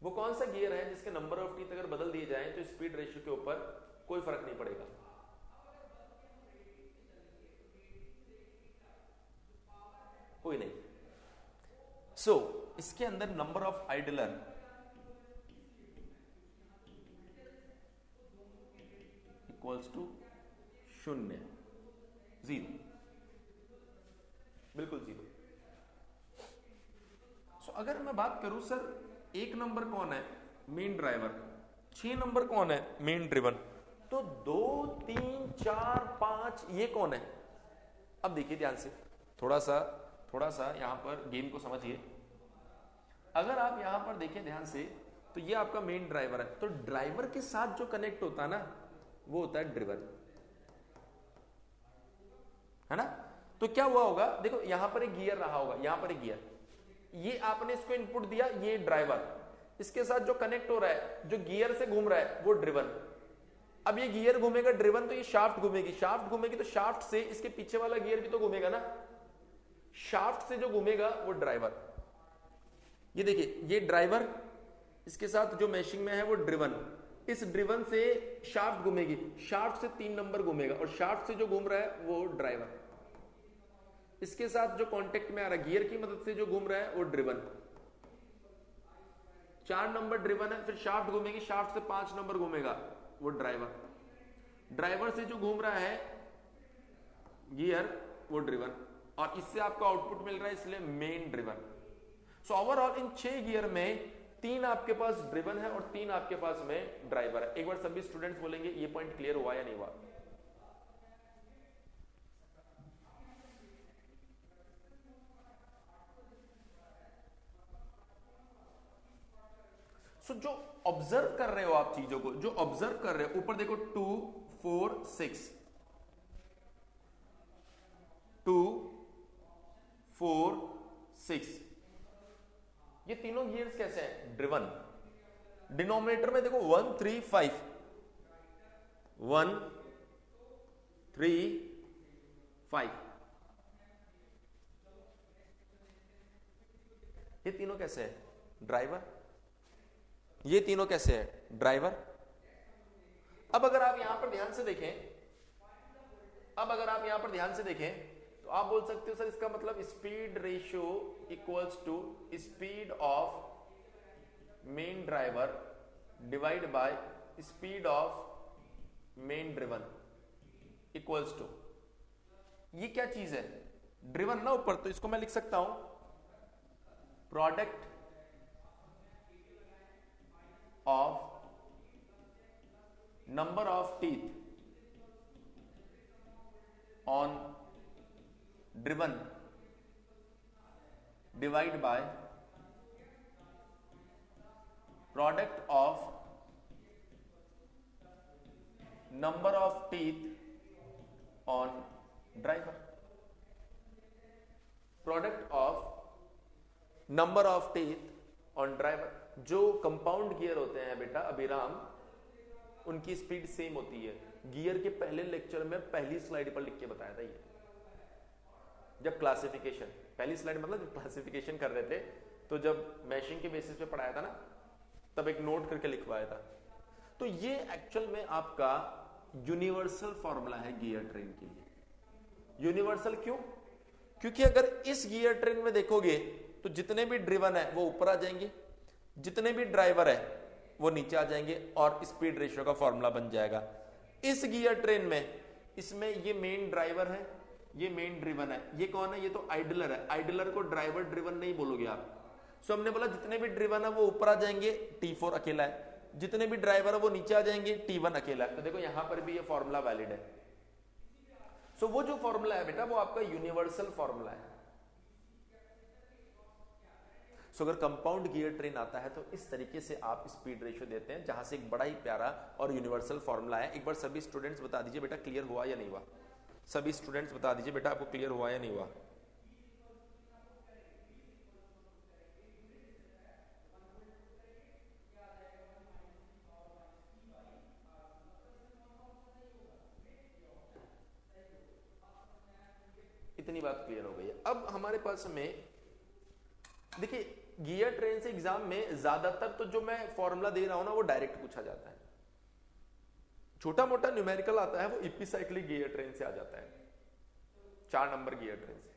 वो कौन सा गियर है जिसके नंबर ऑफ टीथ अगर बदल दिए जाएं तो स्पीड रेशियो के ऊपर कोई फर्क नहीं पड़ेगा। कोई नहीं। सो इसके अंदर number of idler equals to 0, 0, बिल्कुल 0। सो अगर मैं बात करूं सर 1 नंबर कौन है, मेन ड्राइवर, 6 नंबर कौन है, मेन ड्रिवन, तो 2, 3, 4, 5 ये कौन है। अब देखिए ध्यान से, थोड़ा सा यहां पर गेम को समझिए। अगर आप यहां पर देखें ध्यान से, तो ये आपका मेन ड्राइवर है, तो ड्राइवर के साथ जो कनेक्ट होता है ना वो होता है ड्रिवन, है ना। तो क्या हुआ होगा, देखो यहां पर एक गियर रहा होगा, यहां पर एक गियर, ये आपने इसको इनपुट दिया, ये ड्राइवर, इसके साथ जो कनेक्ट हो रहा है, जो गियर से घूम रहा है वो ड्रिवन। अब ये गियर घूमेगा ड्रिवन, तो ये शाफ्ट घूमेगी, शाफ्ट घूमेगी तो शाफ्ट से इसके पीछे वाला गियर भी तो घूमेगा ना, शाफ्ट से जो घूमेगा वो ड्राइवर। ये देखिए ये ड्राइवर, इसके साथ जो मैशिंग में है वो ड्रिवन, इस ड्रिवन से शाफ्ट घूमेगी, शाफ्ट से 3 नंबर घूमेगा और शाफ्ट से जो घूम रहा है वो ड्राइवर, इसके साथ जो कांटेक्ट में आ रहा है गियर की मदद से जो घूम रहा है वो ड्रिवन, 4 नंबर ड्रिवन है, फिर शाफ्ट घूमेगी, शाफ्ट से 5 नंबर घूमेगा वो ड्राइवर, ड्राइवर से जो घूम रहा है गियर वो ड्रिवन, और इससे आपको आउटपुट मिल रहा है इसलिए मेन ड्रिवन। सो ओवरऑल इन 6 गियर में 3 आपके पास ड्रिवन है और 3 आपके पास में ड्राइवर है। एक बार सभी स्टूडेंट्स बोलेंगे ये पॉइंट क्लियर हुआ या नहीं हुआ। सो जो ऑब्जर्व कर रहे हो आप चीजों को, जो ऑब्जर्व कर रहे हो, ऊपर देखो 2, 4, 6, 2, 4, 6, ये तीनों गियर्स कैसे हैं, ड्रिवन। डिनोमिनेटर में देखो 1, 3, 5, 1, 3, 5, ये तीनों कैसे है, ड्राइवर, ये तीनों कैसे है, ड्राइवर। अब अगर आप यहां पर ध्यान से देखें, तो आप बोल सकते हो सर इसका मतलब speed ratio equals to speed of main driver divide by speed of main driven equals to, ये क्या चीज है, ड्रिवन ना ऊपर, तो इसको मैं लिख सकता हूं product of number of teeth on driven divide by product of number of teeth on driver, product of number of teeth on driver. जो कंपाउंड गियर होते हैं बेटा अभिराम, उनकी स्पीड सेम होती है। गियर के पहले लेक्चर में पहली स्लाइड पर लिख के बताया था ये, जब क्लासिफिकेशन, पहली स्लाइड मतलब जब क्लासिफिकेशन कर रहे थे, तो जब मैशिंग के बेसिस पे पढ़ाया था ना, तब एक नोट करके लिखवाया था। तो ये एक्चुअल में आपका यूनिवर्सल फॉर्मूला है गियर ट्रेन के लिए। यूनिवर्सल क्यों? क्योंकि अगर इस गियर ट्रेन में देखोगे तो जितने भी ड्रिवन है वो ऊपर आ जाएंगे, जितने भी ड्राइवर है वो नीचे आ जाएंगे, और स्पीड रेशियो का फॉर्मूला बन जाएगा। इस गियर ट्रेन में, इसमें ये मेन ड्राइवर है, ये मेन ड्रिवन है, ये कौन है, ये तो आइडलर है। आइडलर को ड्राइवर ड्रिवन नहीं बोलोगे आप। सो हमने बोला जितने भी ड्रिवन है वो ऊपर आ जाएंगे, T4 अकेला है, जितने भी ड्राइवर है वो नीचे आ जाएंगे, T1 अकेला है। तो देखो यहां पर भी ये फॉर्मूला वैलिड है। सो वो जो फॉर्मूला है बेटा वो आपका यूनिवर्सल फॉर्मूला है। सो अगर कंपाउंड गियर ट्रेन आता है तो इस तरीके से आप स्पीड रेशियो देते हैं, जहां से एक बड़ा ही प्यारा और यूनिवर्सल फॉर्मूला है। एक बार सभी स्टूडेंट्स बता दीजिए बेटा क्लियर हुआ या नहीं हुआ। सभी स्टूडेंट्स बता दीजिए बेटा आपको क्लियर हुआ या नहीं हुआ। इतनी बात क्लियर हो गई है। अब हमारे पास में देखिए गियर ट्रेन से एग्जाम में ज्यादातर तो जो मैं फॉर्मूला दे रहा हूं ना वो डायरेक्ट पूछा जाता है। छोटा मोटा न्यूमेरिकल आता है वो इपिसाइक्लिक गियर ट्रेन से आ जाता है, 4 नंबर गियर ट्रेन से।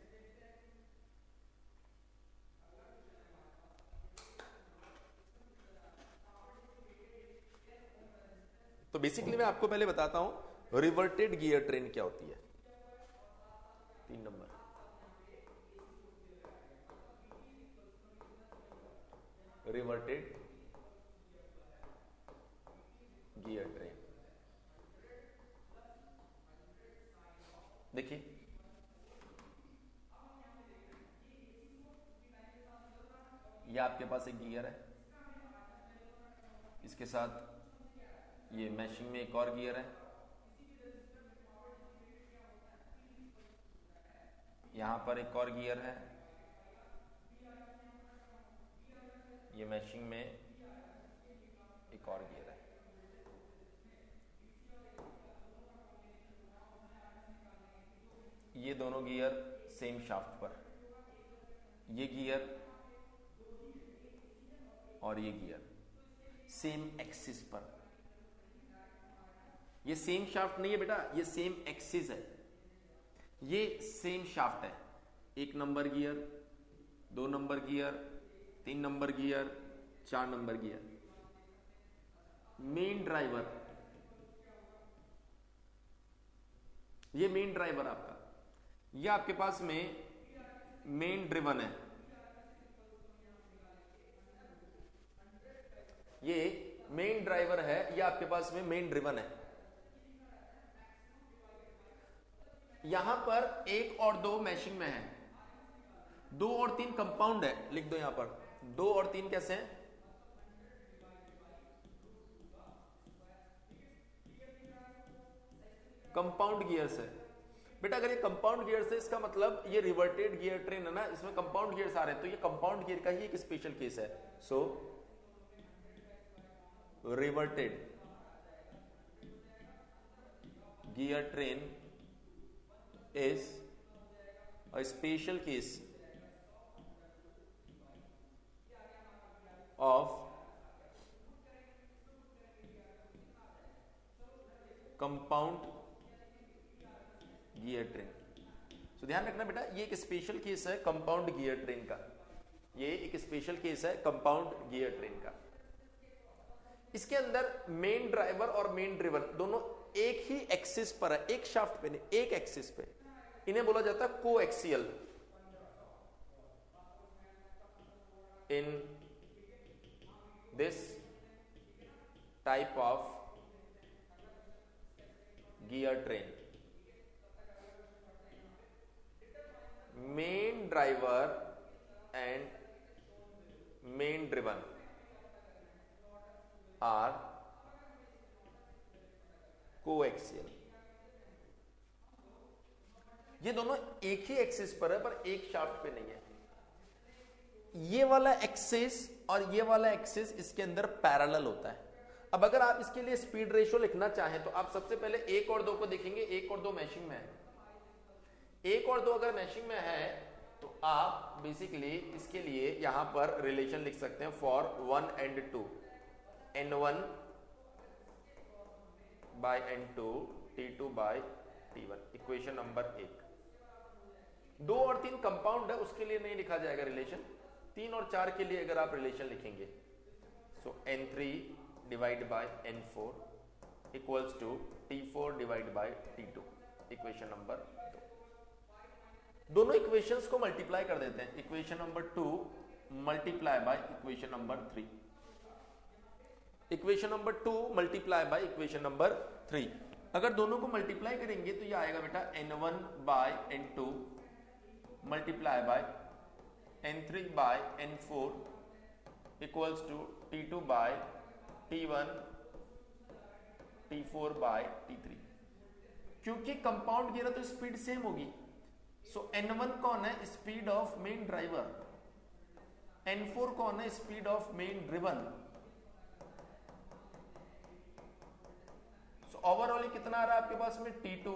तो बेसिकली मैं आपको पहले बताता हूं रिवर्टेड गियर ट्रेन क्या होती है? 3 नंबर। रिवर्टेड गियर ट्रेन, देखिए ये आपके पास एक गियर है, इसके साथ ये मैशिंग में एक और गियर है, यहां पर एक और गियर है, ये मैशिंग में एक और गियर है। ये दोनों गियर सेम शाफ्ट पर, ये गियर और ये गियर सेम एक्सिस पर। ये सेम शाफ्ट नहीं है बेटा, ये सेम एक्सिस है, ये सेम शाफ्ट है। 1 number gear, 2 number gear, 3 number gear, 4 number gear. Main driver, ये मेन ड्राइवर आपका, ये आपके पास में मेन ड्रिवन है, ये मेन ड्राइवर है, ये आपके पास में मेन ड्रिवन है। यहां पर 1 और 2 मैशिंग में है, 2 और 3 कंपाउंड है, लिख दो यहां पर 2 और 3 कैसे हैं? कंपाउंड गियर्स है बेटा। अगर ये कंपाउंड गियर्स है, इसका मतलब ये रिवर्टेड गियर ट्रेन है ना, इसमें कंपाउंड गियर्स आ रहे हैं, तो ये कंपाउंड गियर का ही एक स्पेशल केस है। So reverted gear train is a special case of compound gear train. तो ध्यान रखना बेटा, ये एक स्पेशल केस है कंपाउंड गियर ट्रेन का, ये एक स्पेशल केस है कंपाउंड गियर ट्रेन का। इसके अंदर मेन ड्राइवर और मेन ड्रिवन दोनों एक ही एक्सिस पर है, एक शाफ्ट पे नहीं, एक एक्सिस पे। इन्हें बोला जाता है coaxial. In this type of gear train, main driver and main driven are coaxial. ये दोनों एक ही एक्सिस पर है, पर एक शाफ्ट पे नहीं है। ये वाला एक्सिस और ये वाला एक्सिस इसके अंदर पैरेलल होता है। अब अगर आप इसके लिए स्पीड रेशियो लिखना चाहें तो आप सबसे पहले 1 और 2 को देखेंगे। 1 और 2 मैशिंग में है, 1 और 2 अगर मैशिंग में है तो आप बेसिकली इसके लिए यहां पर रिलेशन लिख सकते हैं for 1 and 2, N1 by N2, T2 by T1, equation number 1। 2 और 3 कंपाउंड है, उसके लिए नहीं लिखा जाएगा रिलेशन। 3 और 4 के लिए अगर आप रिलेशन लिखेंगे, so N3 divide by N4 equals to T4 divide by T2, equation number 2। दोनों इक्वेशंस को मल्टीप्लाई कर देते हैं। Equation number 2 multiply by equation number 3, equation number 2 multiply by equation number 3। अगर दोनों को मल्टीप्लाई करेंगे तो ये आएगा बेटा N1 by N2 multiply by N3 by N4 equals to T2 by T1, T4 by T3। क्योंकि कंपाउंड गियर है तो स्पीड सेम होगी। सो N1 कौन है? Speed of main driver. N4 कौन है? Speed of main driven. Overall कितना आ रहा है आपके पास में? T2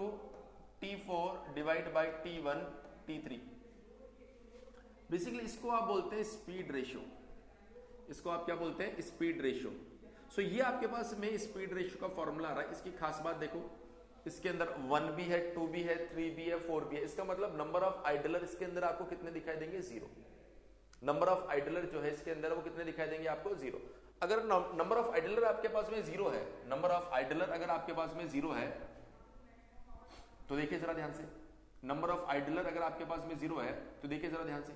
T4 divide by T1 T3। Basically इसको आप बोलते हैं स्पीड रेशियो। इसको आप क्या बोलते हैं? Speed ratio. सो ये आपके पास में स्पीड रेशियो का फॉर्मूला आ रहा है। इसकी खास बात देखो, इसके अंदर 1 भी है, 2 भी है, 3 भी है, 4 भी है। इसका मतलब नंबर ऑफ आइडलर इसके अंदर आपको कितने दिखाई देंगे? 0। नंबर ऑफ आइडलर जो है इसके अंदर वो कितने दिखाई देंगे आपको? 0। अगर नंबर ऑफ आइडलर आपके पास में 0 है, नंबर ऑफ आइडलर अगर आपके पास में 0 है तो देखिए जरा ध्यान से, नंबर ऑफ आइडलर अगर आपके पास में 0 है तो देखिए जरा ध्यान से,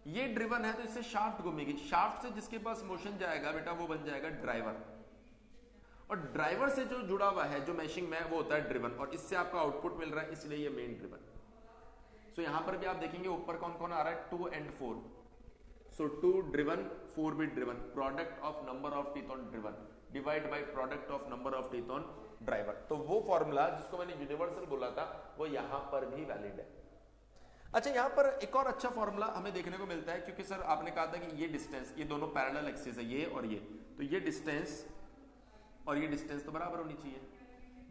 ये ड्रिवन है तो इससे शाफ्ट घूमेगी, शाफ्ट से जिसके पास मोशन जाएगा बेटा वो बन जाएगा ड्राइवर, और ड्राइवर से जो जुड़ा हुआ है जो मैशिंग में वो होता है ड्रिवन, और इससे आपको आउटपुट मिल रहा है, इसलिए ये मेन ड्रिवन। सो यहां पर भी आप देखेंगे ऊपर कौन कौन आ रहा है, 2 and 4। सो 2 ड्रिवन 4 भी driven, product of number of teeth on driven divide by product of number of teeth on driver. तो वो फॉर्मूला जिसको मैंने यूनिवर्सल बोला था वो यहां पर भी वैलिड है। अच्छा, यहां पर एक और अच्छा फॉर्मूला हमें देखने को मिलता है, क्योंकि सर आपने कहा था कि ये डिस्टेंस, ये दोनों पैरेलल एक्सिस है, ये और ये, तो ये डिस्टेंस और ये डिस्टेंस तो बराबर होनी चाहिए।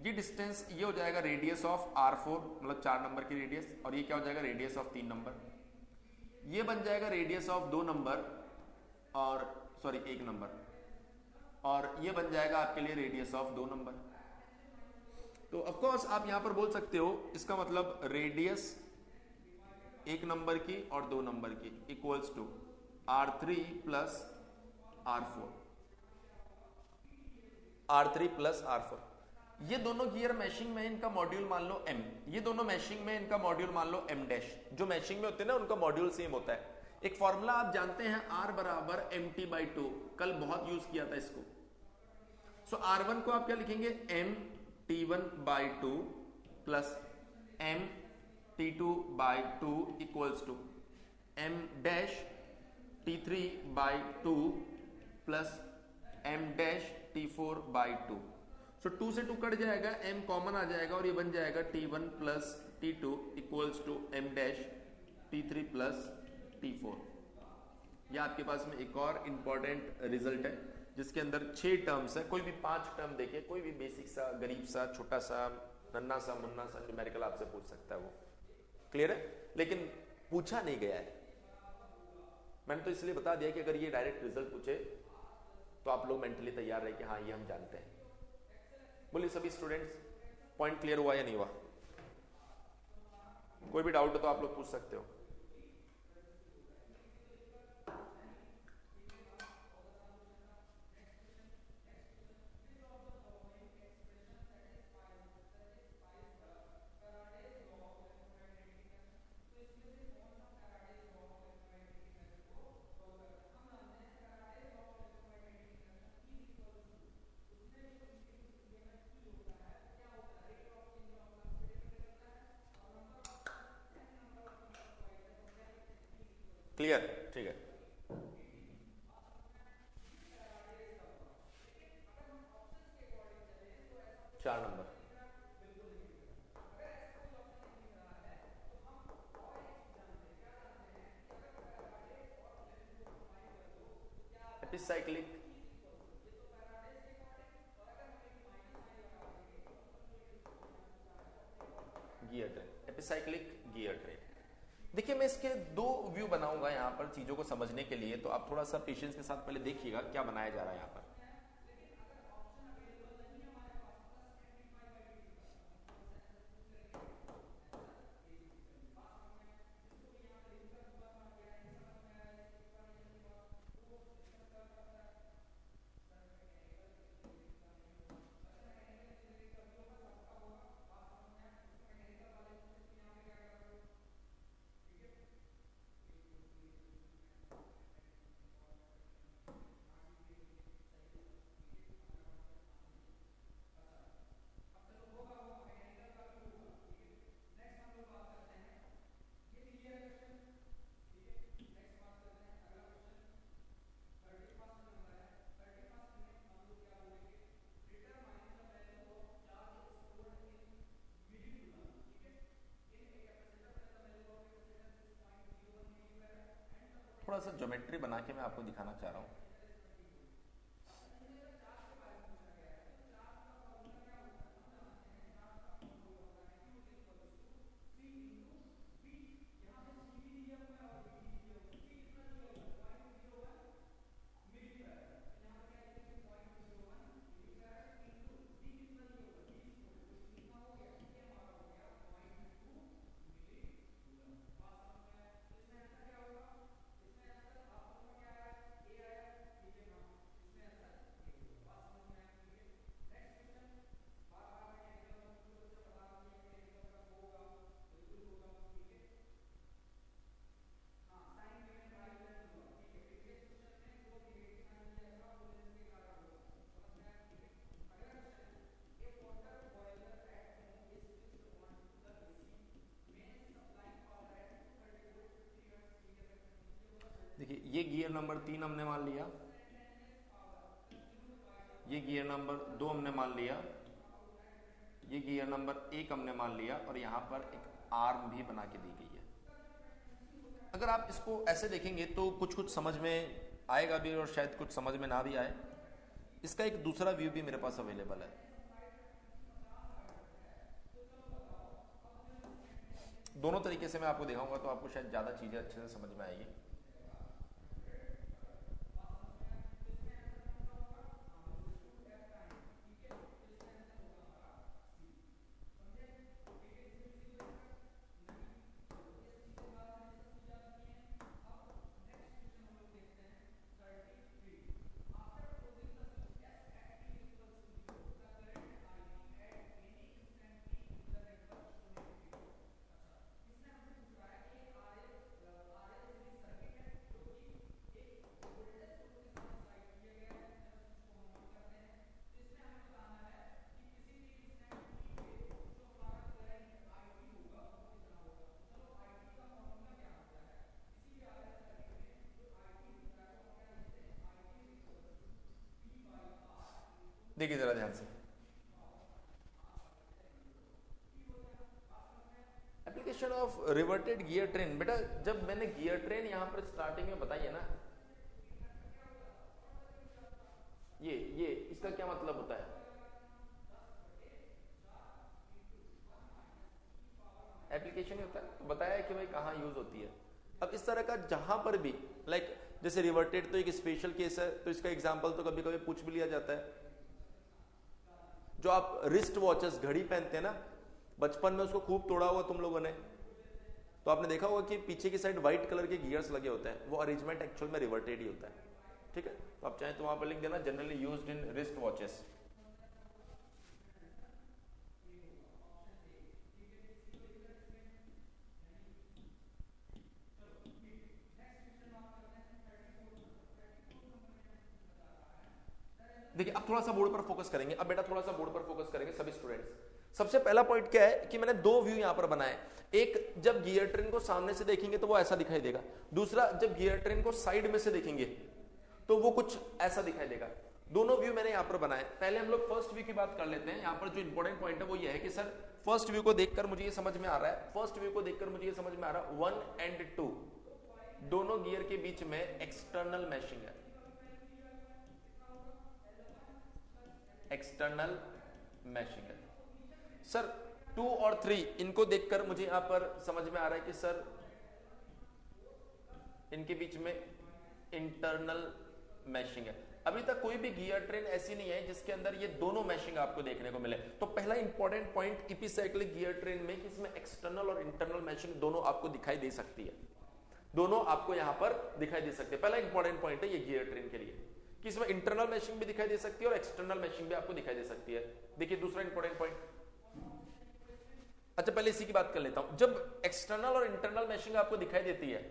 ये डिस्टेंस ये हो जाएगा रेडियस ऑफ R4, मतलब 4 नंबर की रेडियस, और ये क्या हो जाएगा रेडियस ऑफ 3 नंबर, ये बन जाएगा रेडियस ऑफ 2 नंबर और सॉरी 1 नंबर, और ये बन जाएगा आपके लिए रेडियस ऑफ 2 नंबर। तो ऑफ कोर्स आप यहां पर बोल सकते हो इसका मतलब रेडियस 1 नंबर की और 2 नंबर की equals to R3 plus R4, R3 plus R4। ये दोनों गियर मैशिंग में इनका मॉड्यूल मान लो M, ये दोनों मैशिंग में इनका मॉड्यूल मान लो M डैश, जो मैशिंग में होते हैं ना उनका मॉड्यूल सेम होता है। एक फॉर्मूला आप जानते हैं R बराबर MT/2, कल बहुत यूज किया था इसको। सो R1 को आप क्या लिखेंगे, MT1/2 plus MT2/2 equals to M dash T3/2 plus M dash T4/2। So 2 से 2 कट जाएगा, M कॉमन आ जाएगा और ये बन जाएगा T1 plus T2 equals to M dash T3 plus T4। ये आपके पास में एक और इंपॉर्टेंट रिजल्ट है जिसके अंदर 6 टर्म्स है, कोई भी 5 टर्म देखे, कोई भी बेसिक सा गरीब सा छोटा सा नन्ना सा मुन्ना सा न्यूमेरिकल आपसे पूछ सकता है, वो क्लियर है, लेकिन पूछा नहीं गया है। मैंने तो इसलिए बता दिया कि अगर ये डायरेक्ट रिजल्ट पूछे तो आप लोग मेंटली तैयार रहे कि हाँ ये हम जानते हैं। बोलिए सभी स्टूडेंट्स, पॉइंट क्लियर हुआ या नहीं हुआ? कोई भी डाउट हो तो आप लोग पूछ सकते हो। क्लियर, ठीक है। 4 number, epicyclic gear train, epicyclic gear train. देखिए मैं इसके 2 व्यू बनाऊंगा यहां पर चीजों को समझने के लिए, तो आप थोड़ा सा पेशेंस के साथ पहले देखिएगा क्या बनाया जा रहा है यहां पर। थोड़ा सा ज्योमेट्री बना के मैं आपको दिखाना चाह रहा हूं। ये गियर नंबर 3 हमने मान लिया, ये गियर नंबर 2 हमने मान लिया, ये गियर नंबर 1 हमने मान लिया, और यहां पर एक आर्म भी बना के दी गई है। अगर आप इसको ऐसे देखेंगे तो कुछ कुछ समझ में आएगा भी और शायद कुछ समझ में ना भी आए। इसका एक दूसरा व्यू भी मेरे पास अवेलेबल है। दोनों तरीके से मैं आपको दिखाऊंगा तो आपको शायद ज्यादा चीजें अच्छे से समझ में आएगी। देखिए जरा ध्यान से, application of reverted gear train. बेटा जब मैंने गियर ट्रेन यहां पर स्टार्टिंग में बताई है ना, ये इसका क्या मतलब होता है? एप्लीकेशन होता है, तो बताया है कि भाई कहां यूज होती है। अब इस तरह का जहां पर भी लाइक जैसे रिवर्टेड तो एक स्पेशल केस है, तो इसका एग्जांपल तो कभी कभी पूछ भी लिया जाता है। जो आप रिस्ट वॉचेस घड़ी पहनते हैं ना, बचपन में उसको खूब तोड़ा हुआ तुम लोगों ने, तो आपने देखा होगा कि पीछे की साइड व्हाइट कलर के गियर्स लगे होते हैं, वो अरेंजमेंट एक्चुअल में रिवर्टेड ही होता है। ठीक है, तो आप चाहें तो वहां पर लिख देना generally used in wrist watches. देखिए अब थोड़ा सा बोर्ड पर फोकस करेंगे। अब बेटा थोड़ा सा बोर्ड पर फोकस करेंगे सभी स्टूडेंट्स। सबसे पहला पॉइंट क्या है कि मैंने दो व्यू यहां पर बनाए। एक, जब गियर ट्रेन को सामने से देखेंगे तो वो ऐसा दिखाई देगा। दूसरा, जब गियर ट्रेन को साइड में से देखेंगे तो वो कुछ ऐसा दिखाई देगा। दोनों व्यू मैंने यहां पर बनाए। पहले हम लोग फर्स्ट व्यू की बात कर लेते हैं। यहां पर जो इंपॉर्टेंट पॉइंट है वो ये है कि सर फर्स्ट व्यू को देखकर मुझे ये समझ में आ रहा है, फर्स्ट व्यू को देखकर मुझे ये समझ में आ रहा है 1 एंड 2 दोनों गियर के बीच में एक्सटर्नल मैशिंग है। एक्सटर्नल मैशिंग है सर। 2 और 3 इनको देखकर मुझे यहां पर समझ में आ रहा है कि सर इनके बीच में इंटरनल मैशिंग है। अभी तक कोई भी गियर ट्रेन ऐसी नहीं है जिसके अंदर ये दोनों मैशिंग आपको देखने को मिले। तो पहला important point epicyclic gear train में कि इसमें एक्सटर्नल और इंटरनल मैशिंग दोनों आपको दिखाई दे सकती है, दोनों आपको यहां पर दिखाई दे सकते हैं। पहला इंपॉर्टेंट पॉइंट है ये गियर ट्रेन के लिए कि इसमें इंटरनल मैशिंग भी दिखाई दे सकती है और एक्सटर्नल मैशिंग भी आपको दिखाई दे सकती है। देखिए दूसरा इंपॉर्टेंट पॉइंट, अच्छा पहले इसी की बात कर लेता हूं। जब एक्सटर्नल और इंटरनल मैशिंग आपको दिखाई देती है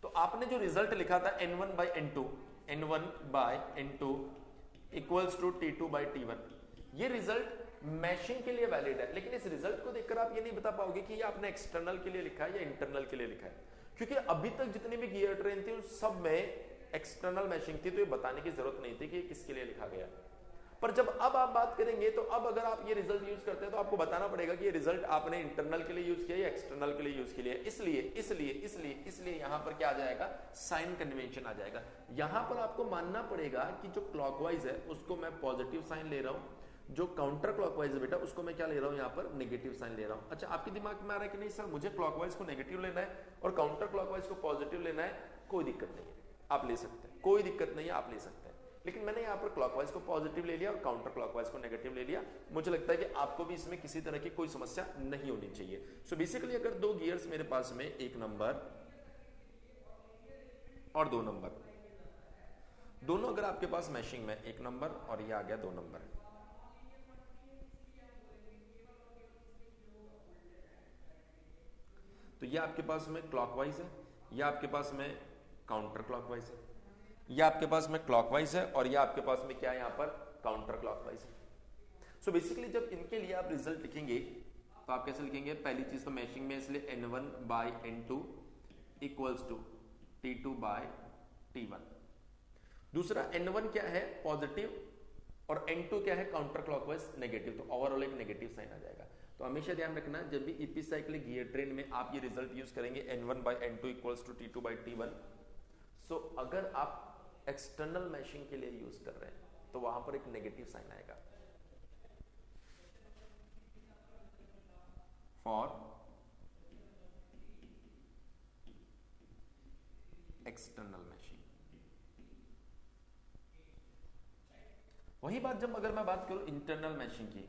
तो आपने जो रिजल्ट लिखा था N1 by N2, N1 by N2 equals to T2 by T1, ये रिजल्ट मैशिंग के लिए वैलिड है। लेकिन इस रिजल्ट को देखकर आप ये नहीं बता पाओगे कि ये आपने एक्सटर्नल के लिए लिखा है या इंटरनल के लिए लिखा है, क्योंकि अभी तक जितनी भी गियर ट्रेन थी उस सब में एक्सटर्नल मैशिंग थी, तो ये बताने की जरूरत नहीं थी कि ये किसके लिए लिखा गया। पर जब अब आप बात करेंगे तो अब अगर आप ये रिजल्ट यूज करते हैं तो आपको बताना पड़ेगा कि ये रिजल्ट आपने इंटरनल के लिए यूज किया या एक्सटर्नल के लिए यूज किया। इसलिए यहां पर क्या आ जाएगा, साइन कन्वेंशन आ जाएगा। यहां पर आपको मानना पड़ेगा कि जो क्लॉकवाइज है उसको मैं पॉजिटिव साइन ले रहा हूं, जो काउंटर क्लॉकवाइज है बेटा उसको मैं क्या ले रहा हूं, यहां पर नेगेटिव साइन ले रहा हूं। अच्छा आपके दिमाग में आ रहा है कि नहीं सर मुझे क्लॉकवाइज को नेगेटिव लेना है और काउंटर क्लॉकवाइज को पॉजिटिव लेना है, कोई दिक्कत नहीं है, आप ले सकते हैं, कोई दिक्कत नहीं है, आप ले सकते हैं। लेकिन मैंने यहाँ पर क्लॉकवाइज को पॉजिटिव ले लिया और काउंटर क्लॉकवाइज को नेगेटिव ले लिया। मुझे लगता है कि आपको भी इसमें किसी तरह की कोई समस्या नहीं होनी चाहिए। सो बेसिकली अगर दो गियर्स मेरे पास में, एक नंबर और 2 नंबर, दोनों अगर आपके पास मैशिंग में, 1 नंबर और ये आ गया 2 नंबर, तो ये आपके पास में क्लॉकवाइज है, ये आपके पास में काउंटर क्लॉकवाइज है, ये आपके पास में क्लॉकवाइज है और ये आपके पास में क्या है, यहां पर काउंटर क्लॉकवाइज है। सो बेसिकली जब इनके लिए आप रिजल्ट लिखेंगे तो आप कैसे लिखेंगे, पहली चीज तो मैशिंग में, इसलिए N1 by N2 equals to T2 by T1। दूसरा N1 क्या है, पॉजिटिव, और N2 क्या है, काउंटर क्लॉकवाइज नेगेटिव। तो ओवरऑल एक नेगेटिव साइन आ जाएगा। तो हमेशा ध्यान रखना, जब भी इपीसाइक्लिक गियर ट्रेन में आप ये रिजल्ट यूज करेंगे N1/N2 इक्वल्स टू T2/T1, सो अगर आप एक्सटर्नल मैशिंग के लिए यूज कर रहे हैं तो वहां पर एक नेगेटिव साइन आएगा। For external mashing. वही बात जब अगर मैं बात करूं इंटरनल मैशिंग की,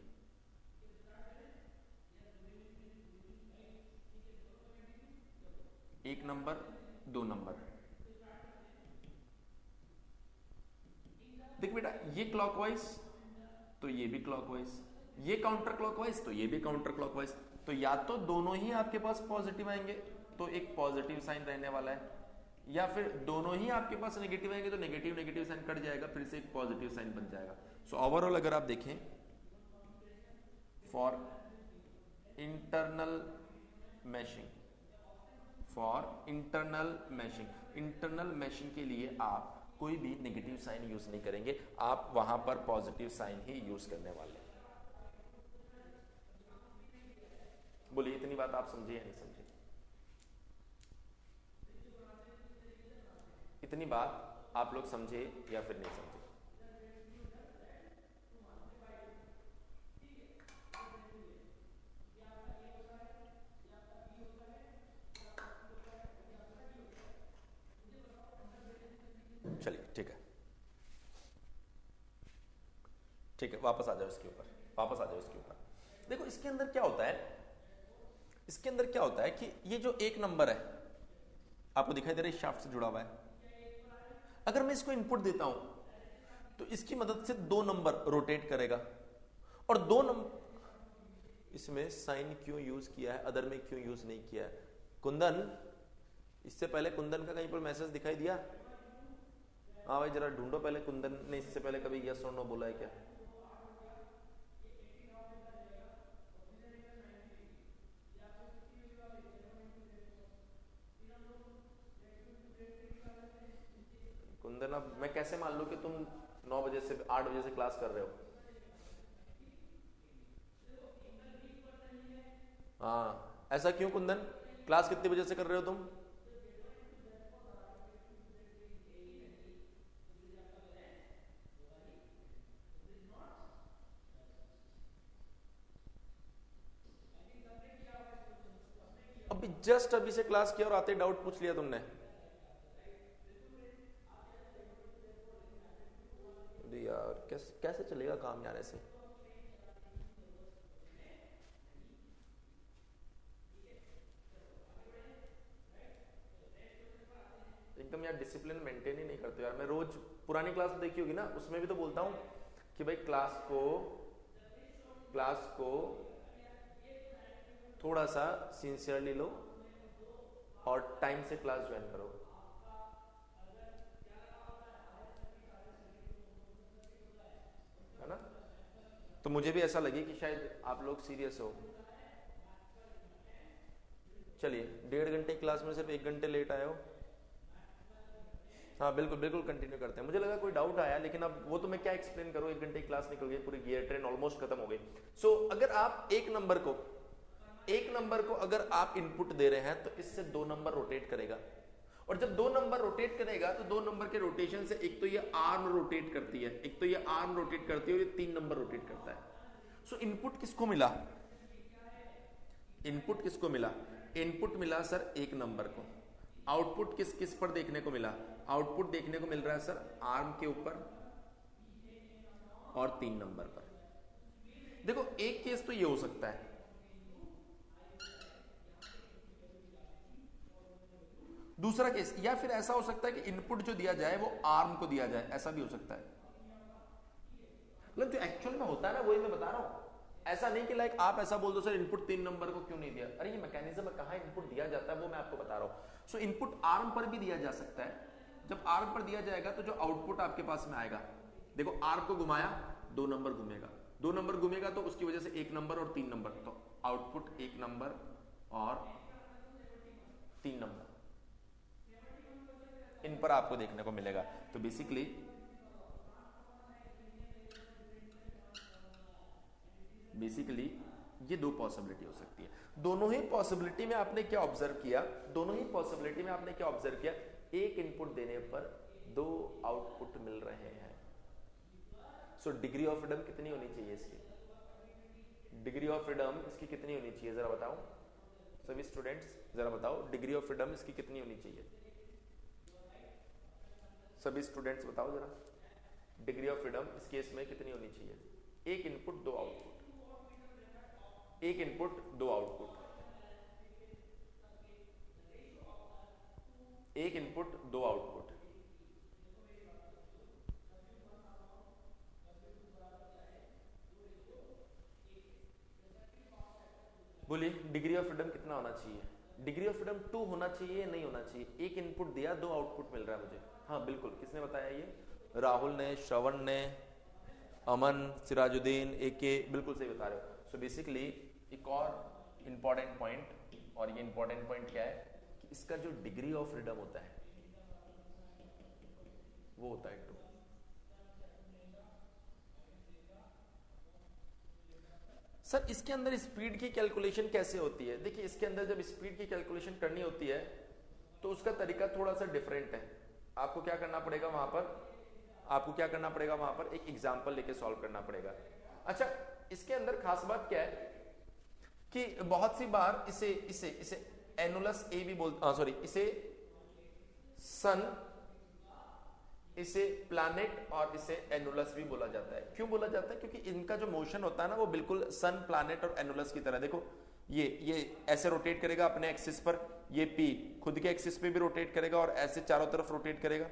एक नंबर, दो नंबर, देख बेटा, ये क्लॉकवाइज तो ये भी क्लॉकवाइज, ये काउंटर क्लॉकवाइज तो ये भी काउंटर क्लॉकवाइज, तो या तो दोनों ही आपके पास पॉजिटिव आएंगे तो एक पॉजिटिव साइन रहने वाला है, या फिर दोनों ही आपके पास नेगेटिव आएंगे तो नेगेटिव नेगेटिव साइन कट जाएगा, फिर से एक पॉजिटिव साइन बन जाएगा। सो ओवरऑल अगर आप देखें, for internal mashing, for internal mashing, internal mashing के लिए आप कोई भी नेगेटिव साइन यूज नहीं करेंगे, आप वहां पर पॉजिटिव साइन ही यूज करने वाले हैं। बोलिए, इतनी बात आप समझे या नहीं समझे? इतनी बात आप लोग समझे या फिर नहीं समझे? चलिए ठीक है, ठीक है, वापस आ जाओ इसके ऊपर, वापस आ जाओ इसके ऊपर। देखो इसके अंदर क्या होता है, इसके अंदर क्या होता है कि ये जो एक नंबर है आपको दिखाई दे रहा है, शाफ्ट से जुड़ा हुआ है। अगर मैं इसको इनपुट देता हूं तो इसकी मदद से दो नंबर रोटेट करेगा, और दो नंबर, इसमें साइन क्यों यूज किया है, अदर में क्यों यूज नहीं किया है? कुंदन, इससे पहले कुंदन का कहीं पर मैसेज दिखाई दिया? हाँ भाई जरा ढूंढो पहले, कुंदन ने इससे पहले कभी यस और नो बोला है क्या? कुंदन, अब मैं कैसे मान लूं कि तुम 9 बजे से 8 बजे से क्लास कर रहे हो? हाँ, ऐसा क्यों कुंदन? क्लास कितने बजे से कर रहे हो तुम? अभी जस्ट अभी से क्लास किया और आते डाउट पूछ लिया तुमने? यार कैसे कैसे चलेगा काम यार ऐसे? एकदम यार डिसिप्लिन मेंटेन ही नहीं करते यार। मैं रोज पुरानी क्लास देखी होगी ना, उसमें भी तो बोलता हूं कि भाई क्लास को थोड़ा सा सिंसियरली लो और टाइम से क्लास ज्वाइन करो। है ना? तो मुझे भी ऐसा लगे कि शायद आप लोग सीरियस हो। चलिए, 1.5 घंटे क्लास में सिर्फ 1 घंटे लेट आए हो। हाँ बिल्कुल बिल्कुल, कंटिन्यू करते हैं। मुझे लगा कोई डाउट आया, लेकिन अब वो तो मैं क्या एक्सप्लेन करूं, 1 घंटे की क्लास निकल गई, पूरी गियर ट्रेन ऑलमोस्ट खत्म हो गई। सो अगर आप एक नंबर को अगर आप इनपुट दे रहे हैं तो इससे 2 नंबर रोटेट करेगा, और जब 2 नंबर रोटेट करेगा तो 2 नंबर के रोटेशन से एक तो ये आर्म रोटेट करती है, एक तो ये आर्म रोटेट करती है, और ये 3 नंबर रोटेट करता है। सो इनपुट किसको मिला? इनपुट किसको मिला? इनपुट मिला सर एक नंबर को। आउटपुट किस किस पर देखने को मिला? आउटपुट देखने को मिल रहा है सर आर्म के ऊपर और 3 नंबर पर। देखो एक केस तो ये हो सकता है, दूसरा केस, या फिर ऐसा हो सकता है कि इनपुट जो दिया जाए वो आर्म को दिया जाए, ऐसा भी हो सकता है। मतलब जो एक्चुअल में होता है ना वही मैं बता रहा हूं। ऐसा नहीं कि लाइक आप ऐसा बोल दो सर इनपुट 3 नंबर को क्यों नहीं दिया। अरे ये मैकेनिज्म है, कहां इनपुट दिया जाता है वो मैं आपको बता रहा हूं। सो इनपुट आर्म पर भी दिया जा सकता है। जब आर्म पर दिया जाएगा तो जो आउटपुट आपके पास में आएगा, देखो आर्म को घुमाया 2 नंबर घूमेगा, 2 नंबर घूमेगा तो उसकी वजह से 1 नंबर और 3 नंबर, तो आउटपुट 1 नंबर और 3 नंबर। इन पर आपको देखने को मिलेगा। तो बेसिकली ये दो पॉसिबिलिटी हो सकती है। दोनों ही पॉसिबिलिटी में आपने क्या ऑब्जर्व किया, एक इनपुट देने पर दो आउटपुट मिल रहे हैं। सो डिग्री ऑफ फ्रीडम कितनी होनी चाहिए इसकी? डिग्री ऑफ फ्रीडम इसकी कितनी होनी चाहिए, जरा बताओ सभी स्टूडेंट्स, जरा बताओ डिग्री ऑफ फ्रीडम इसकी कितनी होनी चाहिए? सभी स्टूडेंट्स बताओ जरा, डिग्री ऑफ फ्रीडम इस केस में कितनी होनी चाहिए? एक इनपुट दो आउटपुट, एक इनपुट दो आउटपुट, एक इनपुट दो आउटपुट। बोलिए डिग्री ऑफ फ्रीडम कितना होना चाहिए? डिग्री ऑफ फ्रीडम 2 होना चाहिए या नहीं होना चाहिए? एक इनपुट दिया, दो आउटपुट मिल रहा है मुझे। हाँ बिल्कुल, किसने बताया ये? राहुल ने, श्रवण ने, अमन, सिराजुद्दीन, एके, बिल्कुल सही बता रहे हो। सो बेसिकली एक और इंपॉर्टेंट पॉइंट, और ये इंपॉर्टेंट पॉइंट क्या है कि इसका जो डिग्री ऑफ फ्रीडम होता है वो होता है 2। सर इसके अंदर स्पीड की कैलकुलेशन कैसे होती है? देखिए इसके अंदर जब स्पीड की कैलकुलेशन करनी होती है तो उसका तरीका थोड़ा सा डिफरेंट है। आपको क्या करना पड़ेगा वहां पर, एक एग्जांपल लेके सॉल्व करना पड़ेगा। अच्छा, इसके अंदर खास बात क्या है कि बहुत सी बार इसे एनुलस ए भी इसे सन, इसे प्लैनेट और इसे एनुलस भी बोला जाता है। क्यों बोला जाता है? क्योंकि इनका जो मोशन होता है ना वो बिल्कुल सन, प्लैनेट और एनुलस की तरह। देखो ये ऐसे रोटेट करेगा अपने एक्सिस पर, ये पी खुद के एक्सिस पे भी रोटेट करेगा और ऐसे चारों तरफ रोटेट करेगा,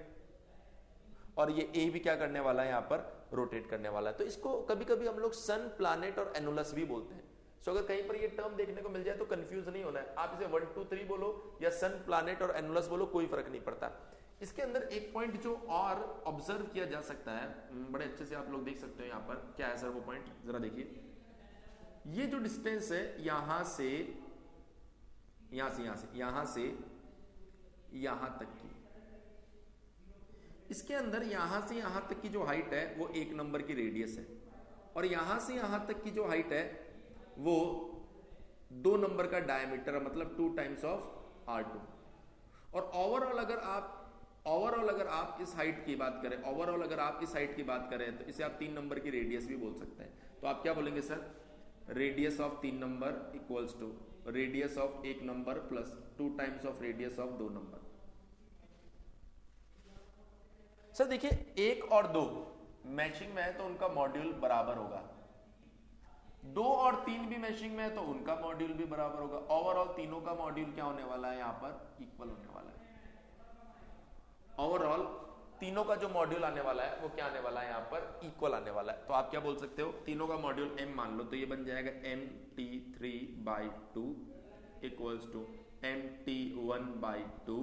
और ये ए भी क्या करने वाला है, यहाँ पर रोटेट करने वाला है। तो इसको कभी कभी हम लोग सन, प्लैनेट और एनुलस भी बोलते हैं। सो अगर कहीं पर ये टर्म देखने को मिल जाए तो कंफ्यूज नहीं होना है। आप इसे 1 2 3 बोलो या सन, प्लैनेट और एनुलस बोलो, कोई फर्क नहीं पड़ता। इसके अंदर एक पॉइंट जो और ऑब्जर्व किया जा सकता है, बड़े अच्छे से आप लोग देख सकते हो यहाँ पर, क्या है सर वो पॉइंट, जरा देखिए। ये जो डिस्टेंस है यहां से यहां तक की, इसके अंदर यहां से यहां तक की जो हाइट है वो 1 नंबर की रेडियस है, और यहां से यहां तक की जो हाइट है वो 2 नंबर का डायमीटर, मतलब 2 टाइम्स ऑफ R2। और ओवरऑल अगर आप इस हाइट की बात करें, तो इसे आप 3 नंबर की रेडियस भी बोल सकते हैं। तो आप क्या बोलेंगे sir? Radius of 3 number equals to radius of 1 number plus 2 times of radius of 2 number. Sir देखिए 1 और 2 मैचिंग में है तो उनका मॉड्यूल बराबर होगा, 2 और 3 भी मैचिंग में है तो उनका मॉड्यूल भी बराबर होगा। ओवरऑल तीनों का मॉड्यूल क्या होने वाला है? यहां पर इक्वल होने वाला है। ओवरऑल तीनों का जो मॉड्यूल आने वाला है वो क्या आने वाला है? यहाँ पर इक्वल आने वाला है। तो आप क्या बोल सकते हो? तीनों का मॉड्यूल m मान लो, तो ये बन जाएगा mt3/2 equals to mt1/2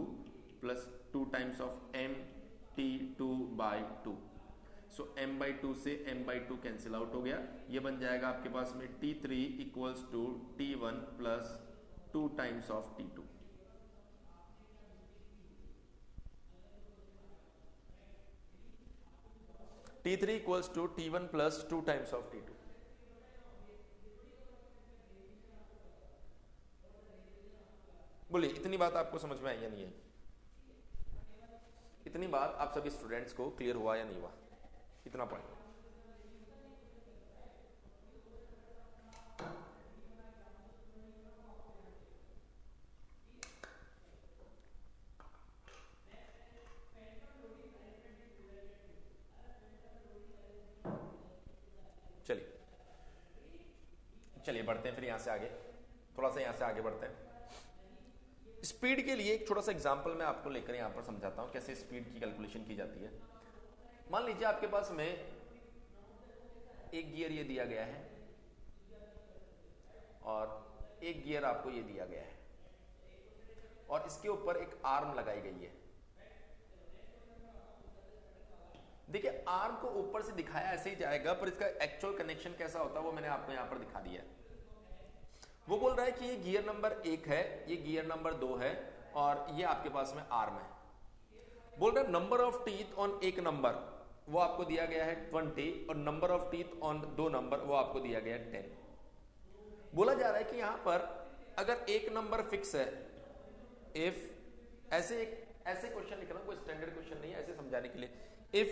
plus 2 times of mt2/2। So m/2 से m/2 कैंसिल आउट हो गया। ये बन जाएगा आपके पास में t3 equals to t1 plus 2 times of t2। T3 equals to T1 plus 2 times of T2। बोलिए इतनी बात आपको समझ में आई या नहीं है? इतनी बात आप सभी स्टूडेंट्स को क्लियर हुआ या नहीं हुआ? इतना पॉइंट चलिए बढ़ते हैं फिर यहां से आगे, थोड़ा सा यहां से आगे बढ़ते हैं। स्पीड के लिए एक छोटा सा एग्जांपल मैं आपको लेकर यहां पर समझाता हूं कैसे स्पीड की कैलकुलेशन की जाती है। मान लीजिए आपके पास में एक गियर ये दिया गया है और एक गियर आपको ये दिया गया है और इसके ऊपर एक आर्म लगाई गई है। देखिए आर्म को ऊपर से दिखाया ऐसे ही जाएगा, पर इसका एक्चुअल कनेक्शन कैसा होता है वो मैंने आपको यहां पर दिखा दिया है। वो बोल रहा है कि ये गियर नंबर 1 है, ये गियर नंबर 2 है और ये आपके पास में आर्म है। बोल रहे नंबर ऑफ टीथ ऑन एक नंबर वो आपको दिया गया है 20 और नंबर ऑफ टीथ ऑन दो नंबर वो आपको दिया गया है 10। बोला जा रहा है कि यहां पर अगर एक नंबर फिक्स है, इफ ऐसे क्वेश्चन लिख रहा हूं, कोई स्टैंडर्ड क्वेश्चन नहीं है, ऐसे समझाने के लिए, if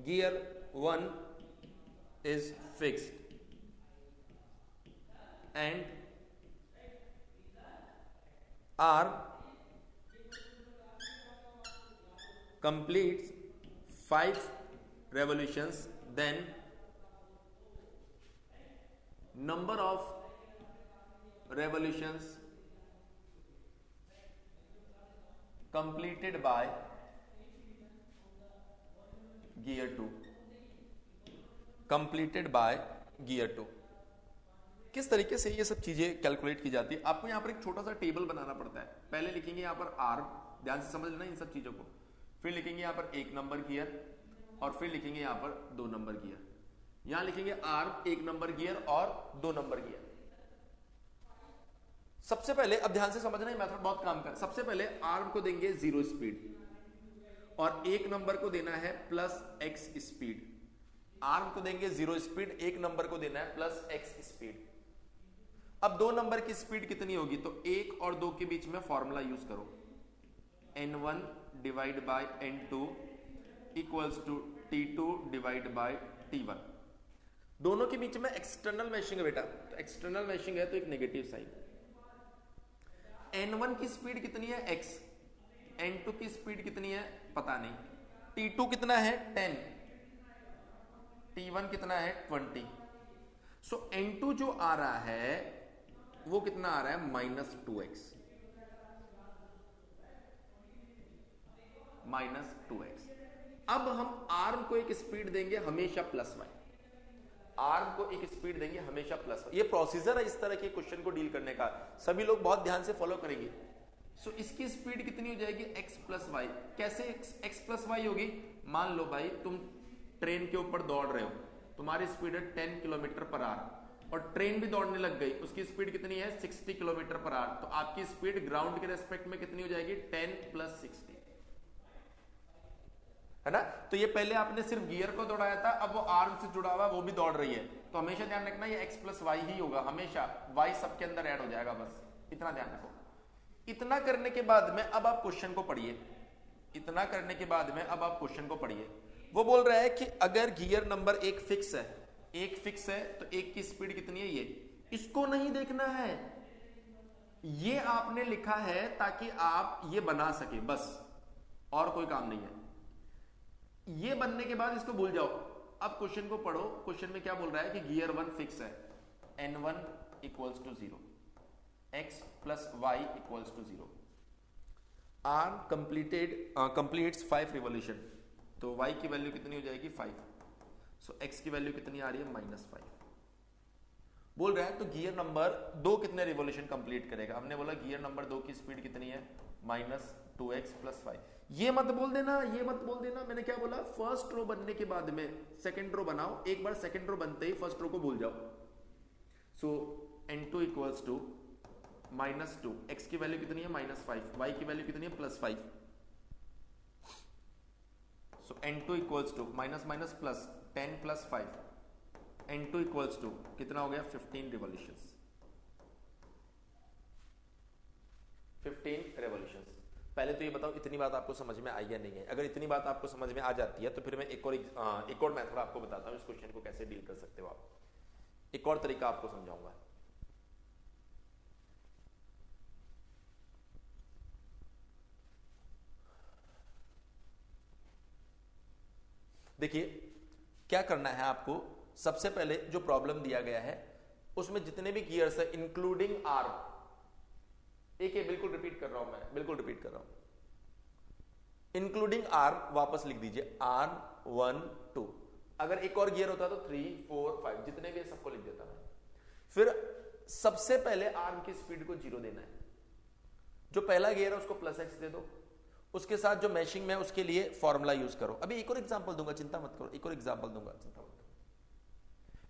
gear 1 is fixed and arm completes 5 revolutions, then number of revolutions completed by gear 2, completed by gear 2। किस तरीके से ये सब चीजें कैलकुलेट की जाती है, आपको यहां पर एक छोटा सा टेबल बनाना पड़ता है। पहले लिखेंगे यहां पर आर, ध्यान से समझ लेना इन सब चीजों को, फिर लिखेंगे यहां पर एक नंबर गियर और फिर लिखेंगे यहां पर दो नंबर गियर, यहां लिखेंगे आर्म एक नंबर गियर और दो नंबर गियर। सबसे पहले अब ध्यान से समझना, मेथड बहुत काम कर। सबसे पहले आर्म को देंगे 0 स्पीड और एक नंबर को देना है +x स्पीड। आर्म को देंगे 0 स्पीड, एक नंबर को देना है +x स्पीड। अब दो नंबर की स्पीड कितनी होगी, तो 1 और 2 के बीच में फॉर्मूला यूज करो, n1 divide by n2 equals to t2 divide by t1। दोनों के बीच में एक्सटर्नल मैशिंग है बेटा, तो एक्सटर्नल मैशिंग है तो एक नेगेटिव साइन। n1 की स्पीड कितनी है x, n2 की स्पीड कितनी है पता नहीं, t2 कितना है 10, t1 कितना है 20। सो n2 जो आ रहा है वो कितना आ रहा है -2x, -2x। अब हम आर्म को एक स्पीड देंगे हमेशा +y, आर्म को एक स्पीड देंगे हमेशा +y। ये प्रोसीजर है इस तरह के क्वेश्चन को डील करने का, सभी लोग बहुत ध्यान से फॉलो करेंगे। सो इसकी स्पीड कितनी हो जाएगी x + y। कैसे x + y होगी, मान लो भाई तुम ट्रेन के ऊपर दौड़ रहे हो, तुम्हारी स्पीड है 10 km/h और ट्रेन भी दौड़ने लग गई, उसकी स्पीड कितनी है 60 km/h, तो आपकी स्पीड ग्राउंड के रेस्पेक्ट में कितनी हो जाएगी 10 + 60, है ना। तो ये पहले आपने सिर्फ गियर को दौड़ाया था, अब वो आर्म से जुड़ा हुआ वो भी दौड़ रही है, तो हमेशा ध्यान रखना ये x + y ही होगा, हमेशा y सबके अंदर ऐड हो जाएगा, बस इतना ध्यान रखो। इतना करने के बाद में अब आप क्वेश्चन को पढ़िए, इतना करने के बाद में अब आप क्वेश्चन को पढ़िए। वो बोल रहा है कि अगर गियर नंबर 1 फिक्स है, एक फिक्स है तो एक की स्पीड कितनी है, ये इसको नहीं देखना है, ये आपने लिखा है ताकि आप ये बना सके, बस और कोई काम नहीं है। ये बनने के बाद इसको भूल जाओ। अब क्वेश्चन को पढ़ो, क्वेश्चन में क्या बोल रहा है कि गियर 1 फिक्स है, n1 = 0, x + y = 0, arm completes 5 revolution, तो y की वैल्यू कितनी हो जाएगी 5, सो x की वैल्यू कितनी आ रही है -5। बोल रहा है तो गियर नंबर 2 कितने रिवॉल्यूशन कंप्लीट करेगा, हमने बोला गियर नंबर 2 की स्पीड कितनी है -2x + 5। ये मत बोल देना, ये मत बोल देना, मैंने क्या बोला, फर्स्ट रो बनने के बाद में सेकंड रो बनाओ, एक बार सेकंड रो बनते ही फर्स्ट रो को भूल जाओ। सो n2 = -2, x की वैल्यू कितनी है -5, y की वैल्यू कितनी है +5, सो n2 = -10 + 5, n2 = कितना हो गया 15 रिवॉल्यूशंस, 15 रिवॉल्यूशंस। पहले तो ये बताओ इतनी बात आपको समझ में आई या नहीं है। अगर इतनी बात आपको समझ में आ जाती है तो फिर मैं एक और मेथड आपको बताता हूं इस क्वेश्चन को कैसे डील कर सकते हो आप, एक और तरीका आपको समझाऊंगा। देखिए क्या करना है आपको, सबसे पहले जो प्रॉब्लम दिया गया है उसमें जितने भी गियर्स है इंक्लूडिंग आर्म, एक बिल्कुल रिपीट कर रहा हूं मैं, बिल्कुल रिपीट कर रहा हूं, इंक्लूडिंग आर्म वापस लिख दीजिए, आर्म 1 2, अगर एक और गियर होता तो 3 4 5, जितने भी सबको लिख देता मैं। फिर सबसे पहले आर्म की स्पीड को 0 देना है, जो पहला गियर है उसको +x दे दो, उसके साथ जो मैशिंग में उसके लिए फॉर्मूला यूज करो। अभी एक और एग्जांपल दूंगा, चिंता मत करो, एक और एग्जांपल दूंगा, चिंता मत करो।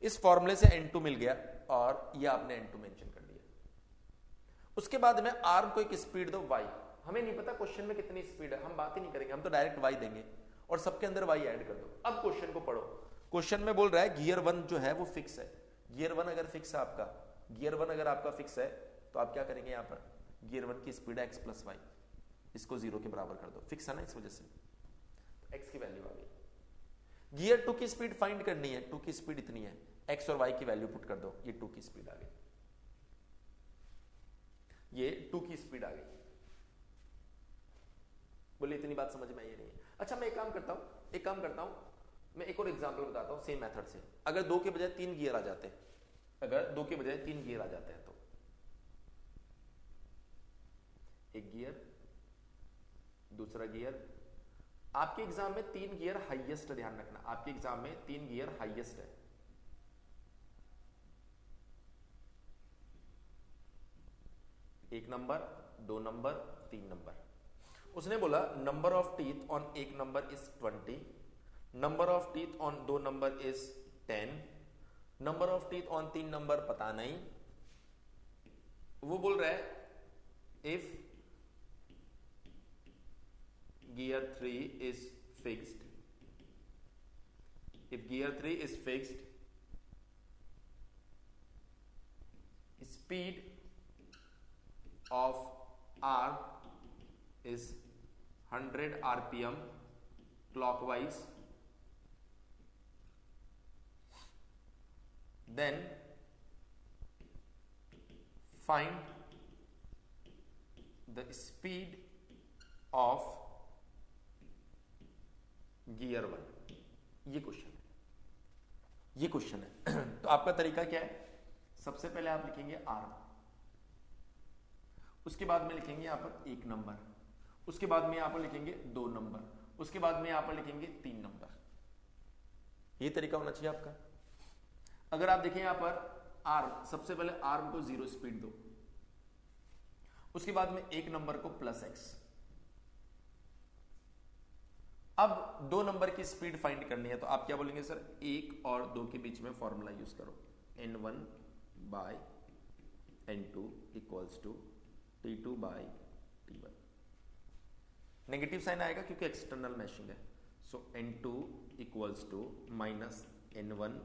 इस फॉर्मूले से n2 मिल गया और ये आपने n2 मेंशन कर दिया। उसके बाद में आर्म को एक स्पीड दो y, हमें नहीं पता क्वेश्चन में कितनी स्पीड है, हम बात ही नहीं करेंगे, हम तो डायरेक्ट वाई देंगे और सबके अंदर वाई ऐड कर दो। अब क्वेश्चन को पढ़ो, क्वेश्चन में बोल रहा है गियर 1 जो है वो फिक्स है। गियर 1 अगर फिक्स है आपका, गियर 1 अगर आपका फिक्स है तो आप क्या करेंगे, यहां पर गियर 1 की स्पीड है x प्लस वाई, इसको 0 के बराबर कर दो, फिक्स है ना, इस वजह से x की वैल्यू आ गई। गियर 2 की स्पीड फाइंड करनी है, 2 की स्पीड इतनी है, x और y की वैल्यू पुट कर दो, ये 2 की स्पीड आ गई, ये 2 की स्पीड आ गई। बोले इतनी बात समझ में आई नहीं है। अच्छा मैं एक काम करता हूं, मैं एक और एग्जांपल बताता हूं सेम मेथड से। अगर 2 के बजाय 3 गियर आ जाते हैं, अगर 2 के बजाय 3 गियर आ जाते हैं तो एक गियर, दूसरा गियर। आपके एग्जाम में 3 गियर हाईएस्ट, ध्यान रखना आपके एग्जाम में 3 गियर हाईएस्ट है। एक नंबर, 2 नंबर, 3 नंबर। उसने बोला नंबर ऑफ टीथ ऑन एक number is 20, number of teeth on 2 number is 10, number of teeth on 3 number पता नहीं। वो बोल रहा है if gear 3 is fixed, if gear 3 is fixed, speed of R is 100 rpm clockwise, then find the speed of gear 1। ये क्वेश्चन है, ये क्वेश्चन है। तो आपका तरीका क्या है, सबसे पहले आप लिखेंगे R, उसके बाद में लिखेंगे यहां पर 1 नंबर, उसके बाद में यहां पर लिखेंगे 2 नंबर, उसके बाद में यहां पर लिखेंगे 3 नंबर। ये तरीका होना चाहिए आपका। अगर आप देखें यहां पर R, सबसे पहले R को 0 स्पीड दो, उसके बाद में 1 नंबर को प्लस x। अब 2 नंबर की स्पीड फाइंड करनी है तो आप क्या बोलेंगे सर, 1 और 2 के बीच में फॉर्मूला यूज करो, n1 by n2 equals to t2 by t1। Negative sign आएगा क्योंकि एक्सटर्नल मैशिंग है, so n2 equals to minus n1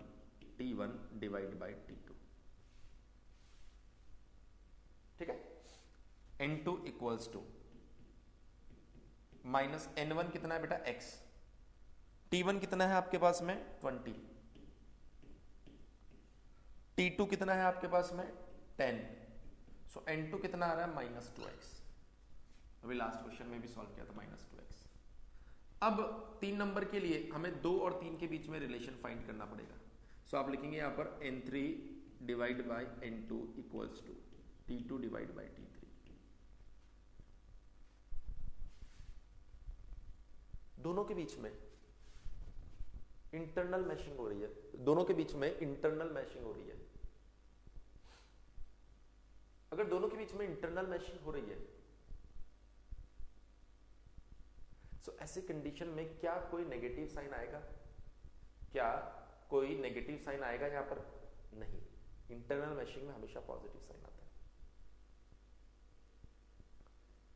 t1 divide by t2। ठीक है, n2 equals to minus n1 कितना है बेटा x, t1 कितना है आपके पास में 20, t2 कितना है आपके पास में 10, सो n2 कितना आ रहा है माइनस 2x। अभी लास्ट क्वेश्चन में भी सॉल्व किया था माइनस 2x। अब 3 नंबर के लिए हमें 2 और 3 के बीच में रिलेशन फाइंड करना पड़ेगा, सो आप लिखेंगे यहां पर n3 divide by n2 equals to t2 divide by t3। दोनों के बीच में इंटरनल मैशिंग हो रही है, दोनों के बीच में इंटरनल मैशिंग हो रही है। अगर दोनों के बीच में इंटरनल मैशिंग हो रही है तो ऐसे कंडीशन में क्या कोई नेगेटिव साइन आएगा, क्या कोई नेगेटिव साइन आएगा यहां पर, नहीं। इंटरनल मैशिंग में हमेशा पॉजिटिव साइन आता है,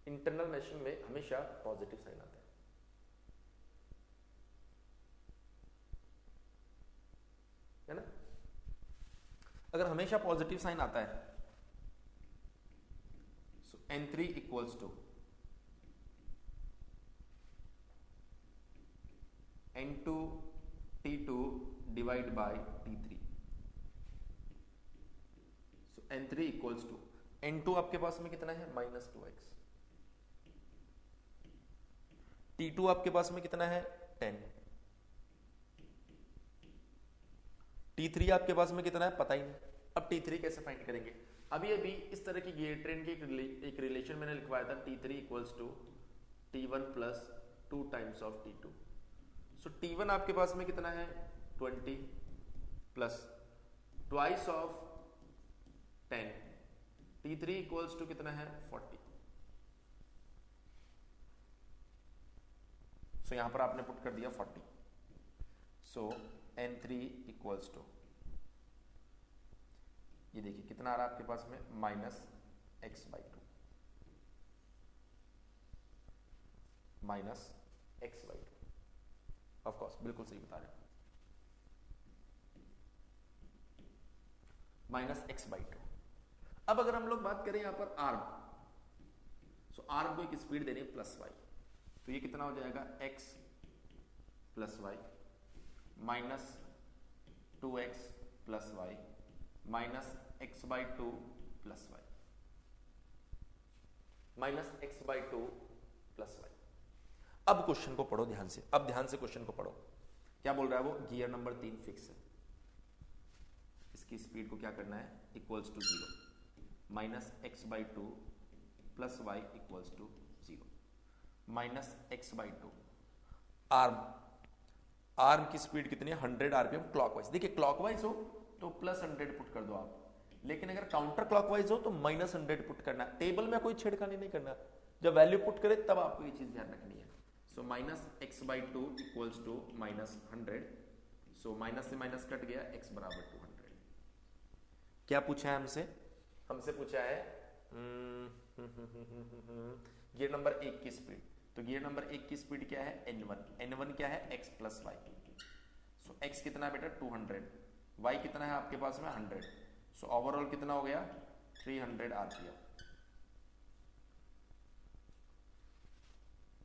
इंटरनल मैशिंग में हमेशा पॉजिटिव साइन आता है। है ना, अगर हमेशा पॉजिटिव साइन आता है so n3 equals to n2 t2 divide by t3, so n3 equals to n2 आपके पास में कितना है माइनस 2x, t2 आपके पास में कितना है 10, T3 आपके पास में कितना है पता ही नहीं। अब T3 कैसे फाइंड करेंगे, अभी अभी इस तरह की गियर ट्रेन की एक रिलेशन मैंने लिखवाया था, T3 equals to T1 plus 2 times of T2। So T1 आपके पास में कितना है 20 plus twice of 10, T3 equals to कितना है 40। सो यहां पर आपने पुट कर दिया 40, सो n3 इक्वल्स टू, ये देखिए कितना आ रहा है आपके पास में minus x by 2। Minus x by to. Of course बिल्कुल सही बता रहे हो, माइनस एक्स बाई टू। अब अगर हम लोग बात करें यहां पर आर्म, सो आर्म को एक स्पीड देनी है प्लस वाई, तो ये कितना हो जाएगा x plus y minus 2x plus y minus x by two plus y, minus x by two plus y. अब क्वेश्चन को पढ़ो ध्यान से, अब ध्यान से क्वेश्चन को पढ़ो। क्या बोल रहा है वो, गियर नंबर 3 फिक्स है, इसकी स्पीड को क्या करना है, equals to 0, minus x by two plus y equals to 0, minus x by two. Arm की स्पीड कितनी है, 100 आरपीएम क्लॉकवाइज। देखिए क्लॉकवाइज हो तो प्लस 100 पुट कर दो आप, लेकिन अगर काउंटर क्लॉकवाइज हो तो माइनस 100 पुट करना। टेबल में कोई छेड़खानी नहीं करना, जब वैल्यू पुट करे तब आपको ये चीज ध्यान रखनी है। So minus x by two equals to minus 100, so minus से माइनस कट गया, एक्स बराबर 200। क्या पूछा है हमसे, हमसे पूछा है गियर नंबर 1 की स्पीड, तो गियर नंबर 1 की स्पीड क्या है n1, n1 क्या है x प्लस वाई। सो x कितना है बेटा 200, y कितना है आपके पास में 100, सो ओवरऑल कितना हो गया 300 आरपीएम।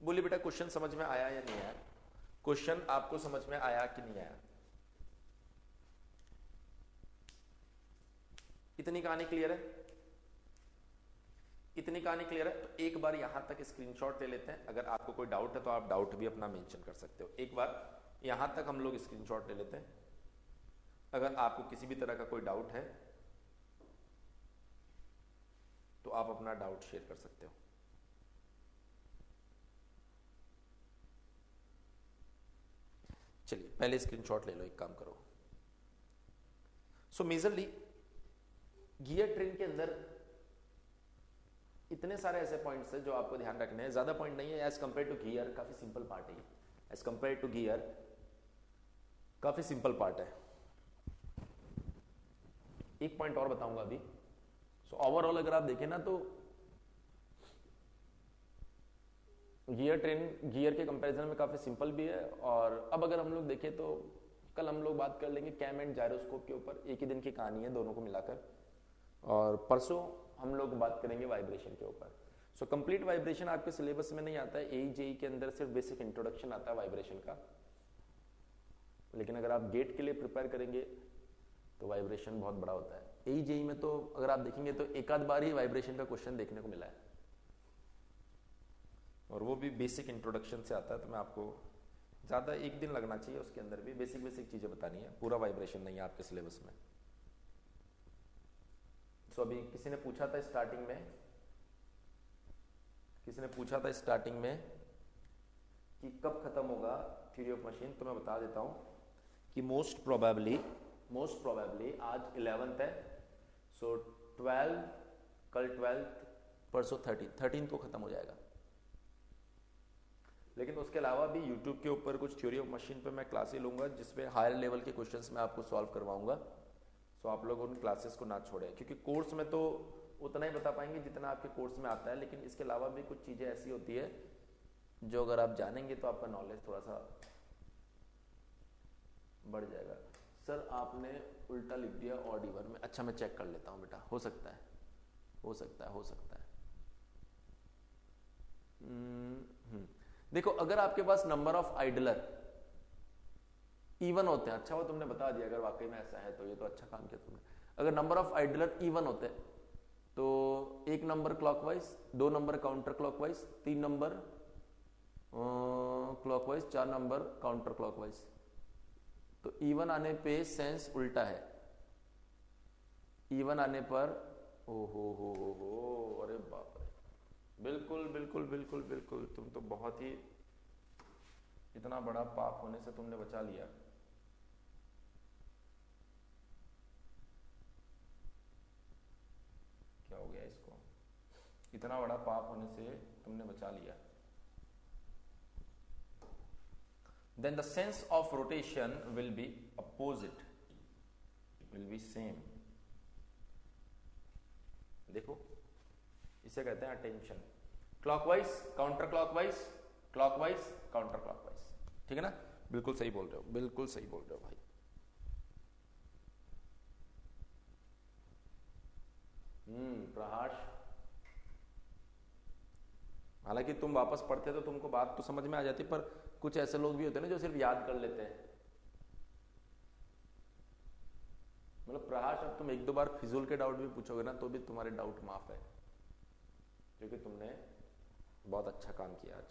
बोलिए बेटा क्वेश्चन समझ में आया या नहीं आया, क्वेश्चन आपको समझ में आया कि नहीं आया, इतनी कहानी क्लियर है, इतनी कहानी क्लियर है। तो एक बार यहां तक स्क्रीनशॉट ले लेते हैं, अगर आपको कोई डाउट है तो आप डाउट भी अपना मेंशन कर सकते हो। एक बार यहां तक हम लोग स्क्रीनशॉट ले लेते हैं, अगर आपको किसी भी तरह का कोई डाउट है तो आप अपना डाउट शेयर कर सकते हो। चलिए पहले स्क्रीनशॉट ले लो, एक काम करो। सो मेजरली गियर ट्रेन के अंदर इतने सारे ऐसे पॉइंट्स हैं जो आपको ध्यान रखने हैं, ज्यादा पॉइंट नहीं है एज कंपेयर टू गियर, काफी सिंपल पार्ट है, एज कंपेयर टू गियर काफी सिंपल पार्ट है। एक पॉइंट और बताऊंगा अभी। सो ओवरऑल अगर आप देखें ना तो गियर ट्रेन गियर के कंपैरिजन में काफी सिंपल भी है। और अब अगर हम लोग देखें तो कल हम लोग बात कर लेंगे कैम एंड जायरोस्कोप के ऊपर, एक ही दिन की कहानी है दोनों को मिलाकर, और परसों हम लोग बात करेंगे वाइब्रेशन के ऊपर। सो कंप्लीट वाइब्रेशन आपके सिलेबस में नहीं आता है, एई जेई के अंदर सिर्फ बेसिक इंट्रोडक्शन आता है वाइब्रेशन का, लेकिन अगर आप गेट के लिए प्रिपेयर करेंगे तो वाइब्रेशन बहुत बड़ा होता है। एई जेई में तो अगर आप देखेंगे तो एक आध बार ही वाइब्रेशन का क्वेश्चन देखने को मिला है, और वो भी बेसिक इंट्रोडक्शन से आता है, तो मैं आपको ज्यादा एक दिन लगना चाहिए, उसके अंदर भी बेसिक बेसिक चीजें बतानी है, पूरा वाइब्रेशन नहीं है आपके सिलेबस में। सो अभी किसी ने पूछा था स्टार्टिंग में, किसी ने पूछा था स्टार्टिंग में कि कब खत्म होगा थ्योरी ऑफ मशीन, तो मैं बता देता हूं कि मोस्ट प्रोबेबली आज 11th है, सो 12 कल 12th, परसों 13 को खत्म हो जाएगा। लेकिन उसके अलावा भी यूट्यूब के ऊपर कुछ थ्योरी ऑफ मशीन पे मैं क्लासेस लूंगा जिसपे हायर लेवल के क्वेश्चंस मैं आपको सॉल्व करवाऊंगा। सो आप लोग उन क्लासेस को ना छोड़ें, क्योंकि कोर्स में तो उतना ही बता पाएंगे जितना आपके कोर्स में आता है, लेकिन इसके अलावा भी कुछ चीजें ऐसी होती है जो अगर आप जानेंगे तो आपका नॉलेज थोड़ा सा बढ़ जाएगा। सर आपने उल्टा लिख दिया ऑड इवन में, अच्छा मैं चेक कर लेता हूँ बेटा, हो सकता है हो सकता है हो सकता है। देखो अगर आपके पास नंबर ऑफ आइडलर इवन होते हैं, अच्छा वो तुमने बता दिया, अगर वाकई में ऐसा है तो ये तो अच्छा काम किया तुमने। अगर नंबर ऑफ आइडलर इवन होते हैं तो एक number clockwise, 2 number counter clockwise, 3 number clockwise, 4 number counter clockwise. तो इवन आने पे सेंस उल्टा है, इवन आने पर ओ हो, अरे बाप रे, बिल्कुल बिल्कुल बिल्कुल बिल्कुल, तुम तो बहुत ही इतना बड़ा पाप होने से तुमने बचा लिया। क्या हो गया इसको, इतना बड़ा पाप होने से तुमने बचा लिया। Then the sense of rotation will be opposite, will be same. देखो इसे कहते हैं attention. Clockwise, counter clockwise, clockwise, counter clockwise, ठीक है ना? बिल्कुल सही बोल रहे हो, बिल्कुल सही बोल रहे हो भाई। प्रहास, हालांकि तुम वापस पढ़ते तो तुमको बात तो समझ में आ जाती, पर कुछ ऐसे लोग भी होते हैं ना जो सिर्फ याद कर लेते हैं। मतलब प्रहास, अब तुम एक दो बार फिजूल के डाउट भी पूछोगे ना तो भी तुम्हारे डाउट माफ है, क्योंकि तुमने बहुत अच्छा काम किया आज।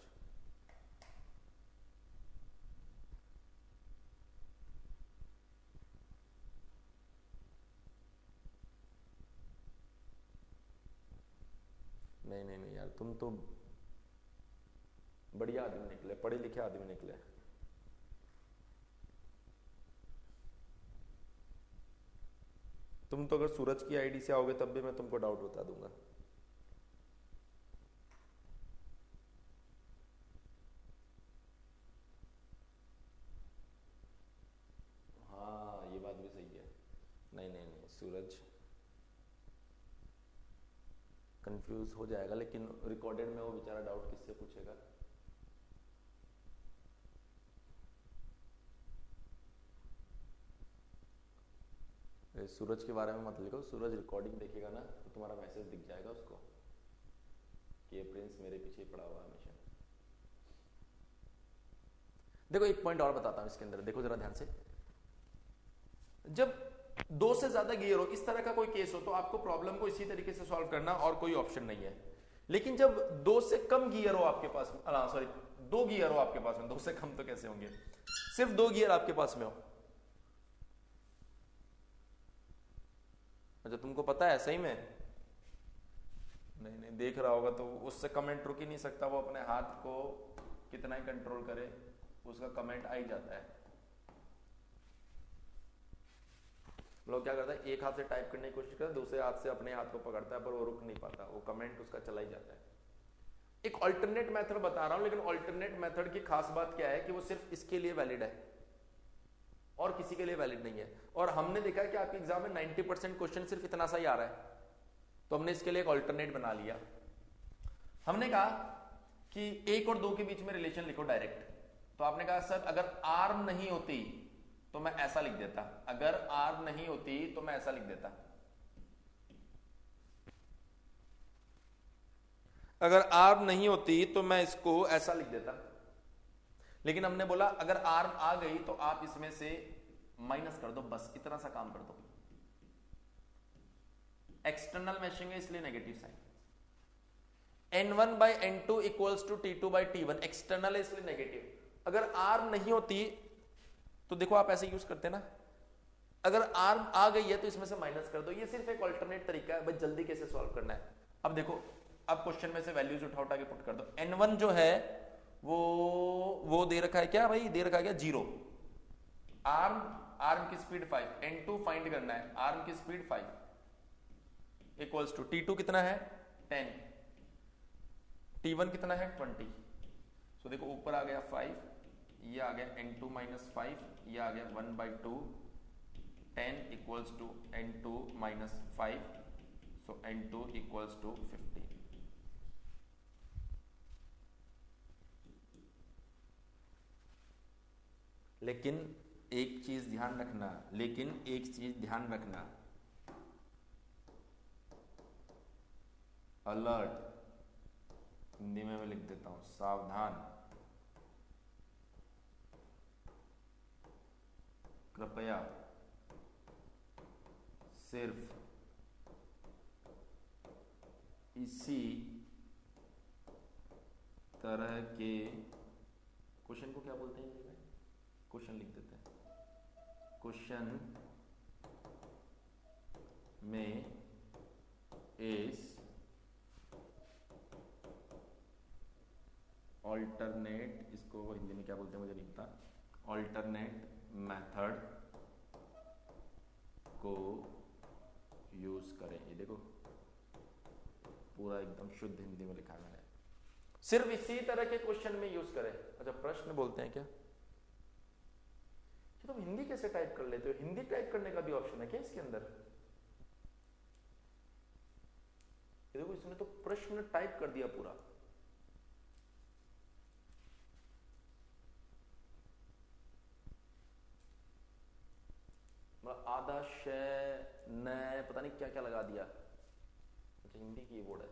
नहीं नहीं नहीं यार, तुम तो बढ़िया आदमी निकले, पढ़े लिखे आदमी निकले। तुम तो अगर सूरज की आईडी से आओगे तब भी मैं तुमको डाउट बता दूंगा। हाँ ये बात भी सही है। नहीं नहीं नहीं, सूरज कंफ्यूज हो जाएगा, लेकिन रिकॉर्डेड में वो बेचारा डाउट किससे पूछेगा? सूरज के बारे में मत लिखो, सूरज रिकॉर्डिंग देखेगा ना तो तुम्हारा मैसेज दिख जाएगा उसको कि ये प्रिंस मेरे पीछे पड़ा हुआ हमेशा। देखो एक पॉइंट और बताता हूं इसके अंदर, देखो जरा ध्यान से। जब दो से ज्यादा गियर हो, इस तरह का कोई केस हो, तो आपको प्रॉब्लम को इसी तरीके से सॉल्व करना और कोई ऑप्शन नहीं है। लेकिन जब दो से कम गियर हो आपके पास, सॉरी, दो गियर हो आपके पास में, दो से कम तो कैसे होंगे, सिर्फ दो गियर आपके पास में हो। अच्छा तुमको पता है सही में? नहीं नहीं, देख रहा होगा तो उससे कमेंट रुक ही नहीं सकता, वो अपने हाथ को कितना ही कंट्रोल करे उसका कमेंट आ ही जाता है। लोग क्या करता है, एक हाथ से टाइप करने की कोशिश करता है, दूसरे हाथ से अपने हाथ को पकड़ता है, पर वो रुक नहीं पाता, वो कमेंट उसका चला ही जाता है। एक अल्टरनेट मेथड बता रहा हूं, लेकिन अल्टरनेट मेथड की खास बात क्या है कि वो सिर्फ इसके लिए वैलिड है और किसी के लिए वैलिड नहीं है। और हमने देखा है कि आपके एग्जाम में 90% क्वेश्चन सिर्फ इतना सा ही आ रहा है, तो हमने इसके लिए एक अल्टरनेट बना लिया। हमने कहा कि एक और दो के बीच में रिलेशन लिखो डायरेक्ट। तो आपने कहा सर अगर आर्म नहीं होती तो मैं ऐसा लिख देता, अगर आर्म नहीं होती तो मैं ऐसा लिख देता, अगर आर्म नहीं होती तो मैं इसको ऐसा लिख देता। लेकिन हमने बोला अगर आर्म आ गई तो आप इसमें से माइनस कर दो, बस इतना सा काम कर दो। एक्सटर्नल मैशिंग है इसलिए negative sign. n1 by n2 equals to t2 by t1, external है इसलिए नेगेटिव। अगर आर्म नहीं होती तो देखो आप ऐसे यूज करते ना, अगर आर्म आ गई है तो इसमें से माइनस कर दो। ये सिर्फ एक अल्टरनेट तरीका है, बस जल्दी कैसे सॉल्व करना है। अब देखो, अब क्वेश्चन में से वैल्यूज उठा उठा के पुट कर दो। n1 जो है वो दे रखा है क्या भाई, दे रखा है क्या 0। आर्म की स्पीड 5, n2 फाइंड करना है, आर्म की स्पीड 5 इक्वल्स टू t2 कितना है 10, t1 कितना है 20। सो देखो ऊपर आ गया 5, ये आ गया n2 माइनस 5, ये आ गया 1/2, 10 equals to n2 minus 5, so n2 equals to 50। लेकिन एक चीज ध्यान रखना, अलर्ट, हिंदी में मैं लिख देता हूं सावधान, कृपया सिर्फ इसी तरह के क्वेश्चन को क्या बोलते हैं हिंदी में, क्वेश्चन लिख देते हैं, क्वेश्चन में इस ऑल्टरनेट, इसको हिंदी में क्या बोलते हैं मुझे नहीं पता, ऑल्टरनेट मेथड को यूज करें। ये देखो पूरा एकदम शुद्ध हिंदी में लिखा है मैंने, सिर्फ इसी तरह के क्वेश्चन में यूज करें। अच्छा प्रश्न बोलते हैं क्या, कि तुम हिंदी कैसे टाइप कर लेते हो, हिंदी टाइप करने का भी ऑप्शन है क्या इसके अंदर? देखो इसने तो प्रश्न टाइप कर दिया पूरा। मतलब आधा शय न पता नहीं क्या क्या लगा दिया। अच्छा हिंदी कीबोर्ड है,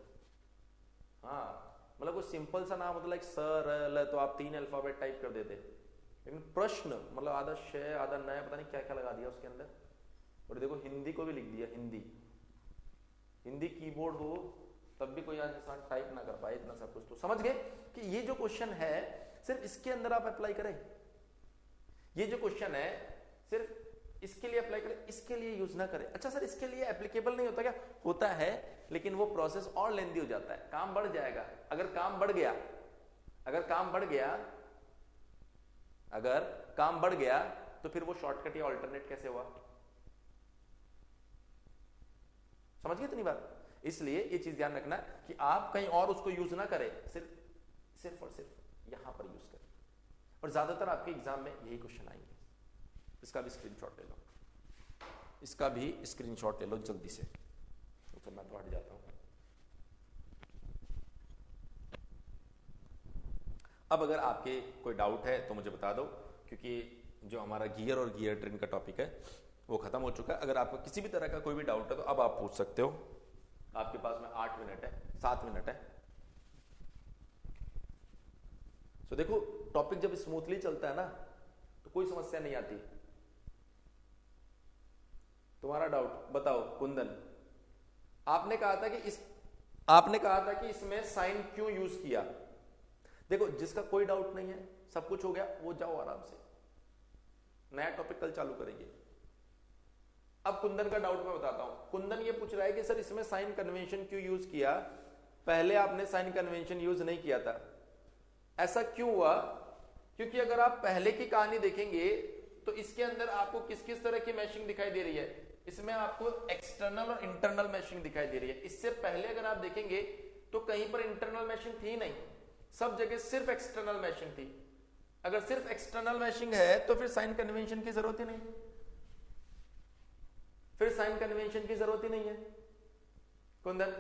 हाँ मतलब कोई सिंपल सा नाम मतलब स र ल तो आप 3 अल्फाबेट टाइप कर देते, लेकिन प्रश्न मतलब आधा शय आधा न पता नहीं क्या क्या लगा दिया उसके अंदर। और देखो हिंदी को भी लिख दिया, हिंदी हिंदी कीबोर्ड हो तब भी कोई इंसान टाइप ना कर पाए, इतना सब कुछ। तो समझ गए कि ये जो क्वेश्चन है सिर्फ इसके अंदर आप अप्लाई करें, ये जो क्वेश्चन है सिर्फ इसके लिए अप्लाई करें, इसके लिए यूज ना करें। अच्छा सर इसके लिए एप्लीकेबल नहीं होता क्या? होता है, लेकिन वो प्रोसेस और लेंदी हो जाता है, काम बढ़ जाएगा। अगर काम बढ़ गया, अगर काम बढ़ गया, अगर काम बढ़ गया तो फिर वो शॉर्टकट या ऑल्टरनेट कैसे हुआ? समझ गए इतनी बात? इसलिए ये चीज ध्यान रखना कि आप कहीं और उसको यूज ना करें, सिर्फ और सिर्फ यहां पर यूज करें। और ज्यादातर आपके एग्जाम में यही क्वेश्चन आएंगे। इसका भी स्क्रीनशॉट ले लो, इसका भी स्क्रीनशॉट ले लो जल्दी से। तो मैं तो हट जाता हूं। अब अगर आपके कोई डाउट है तो मुझे बता दो, क्योंकि जो हमारा गियर और गियर ट्रेन का टॉपिक है वो खत्म हो चुका है। अगर आपको किसी भी तरह का कोई भी डाउट है तो अब आप पूछ सकते हो। आपके पास में 8 मिनट है, 7 मिनट है। तो देखो टॉपिक जब स्मूथली चलता है ना तो कोई समस्या नहीं आती। तुम्हारा डाउट बताओ कुंदन, आपने कहा था कि इसमें साइन क्यों यूज किया? देखो जिसका कोई डाउट नहीं है, सब कुछ हो गया, वो जाओ आराम से, नया टॉपिक कल चालू करेंगे। अब कुंदन का डाउट मैं बताता हूं। कुंदन ये पूछ रहा है कि सर इसमें साइन कन्वेंशन क्यों यूज किया, पहले आपने साइन कन्वेंशन यूज नहीं किया था, ऐसा क्यों हुआ? क्योंकि अगर आप पहले की कहानी देखेंगे तो इसके अंदर आपको किस किस तरह की मैशिंग दिखाई दे रही है। इसमें आपको एक्सटर्नल और इंटरनल मैशिंग दिखाई दे रही है। इससे पहले अगर आप देखेंगे तो कहीं पर इंटरनल मैशिंग थी नहीं, सब जगह सिर्फ एक्सटर्नल मैशिंग थी। अगर सिर्फ एक्सटर्नल मैशिंग है तो फिर साइन कन्वेंशन की जरूरत ही नहीं, फिर साइन कन्वेंशन की जरूरत ही नहीं है। कुंदन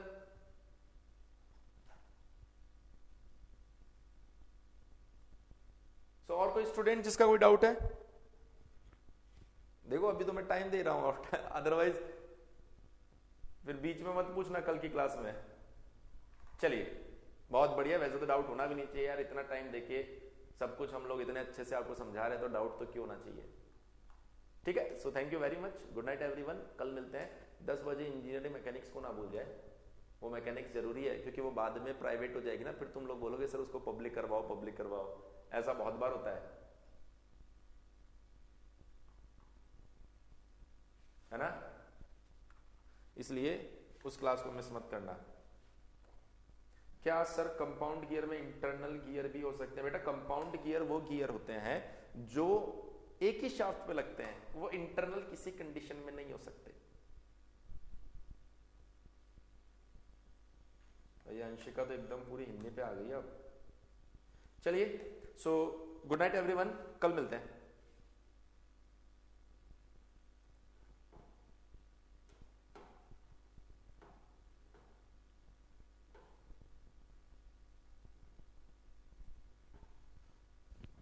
और कोई स्टूडेंट जिसका कोई डाउट है? देखो अभी तो मैं टाइम दे रहा हूं, अदरवाइज फिर बीच में मत पूछना कल की क्लास में। चलिए बहुत बढ़िया। वैसे तो डाउट होना भी नहीं चाहिए यार, इतना टाइम देके सब कुछ हम लोग इतने अच्छे से आपको समझा रहे हैं तो डाउट तो क्यों होना चाहिए। ठीक है, so thank you very much, good night everyone. कल मिलते हैं 10 बजे। इंजीनियरिंग मैकेनिक्स को ना भूल जाए, वो मैकेनिक्स जरूरी है, क्योंकि वो बाद में प्राइवेट हो जाएगी ना, फिर तुम लोग बोलोगे सर उसको पब्लिक करवाओ पब्लिक करवाओ, ऐसा बहुत बार होता है ना। इसलिए उस क्लास को मिस मत करना। क्या सर कंपाउंड गियर में इंटरनल गियर भी हो सकते हैं? बेटा कंपाउंड गियर वो गियर होते हैं जो एक ही शाफ्ट पे लगते हैं, वो इंटरनल किसी कंडीशन में नहीं हो सकते। भैया अंशिका तो एकदम पूरी हिंदी पे आ गई अब। चलिए सो गुड नाइट एवरीवन, कल मिलते हैं।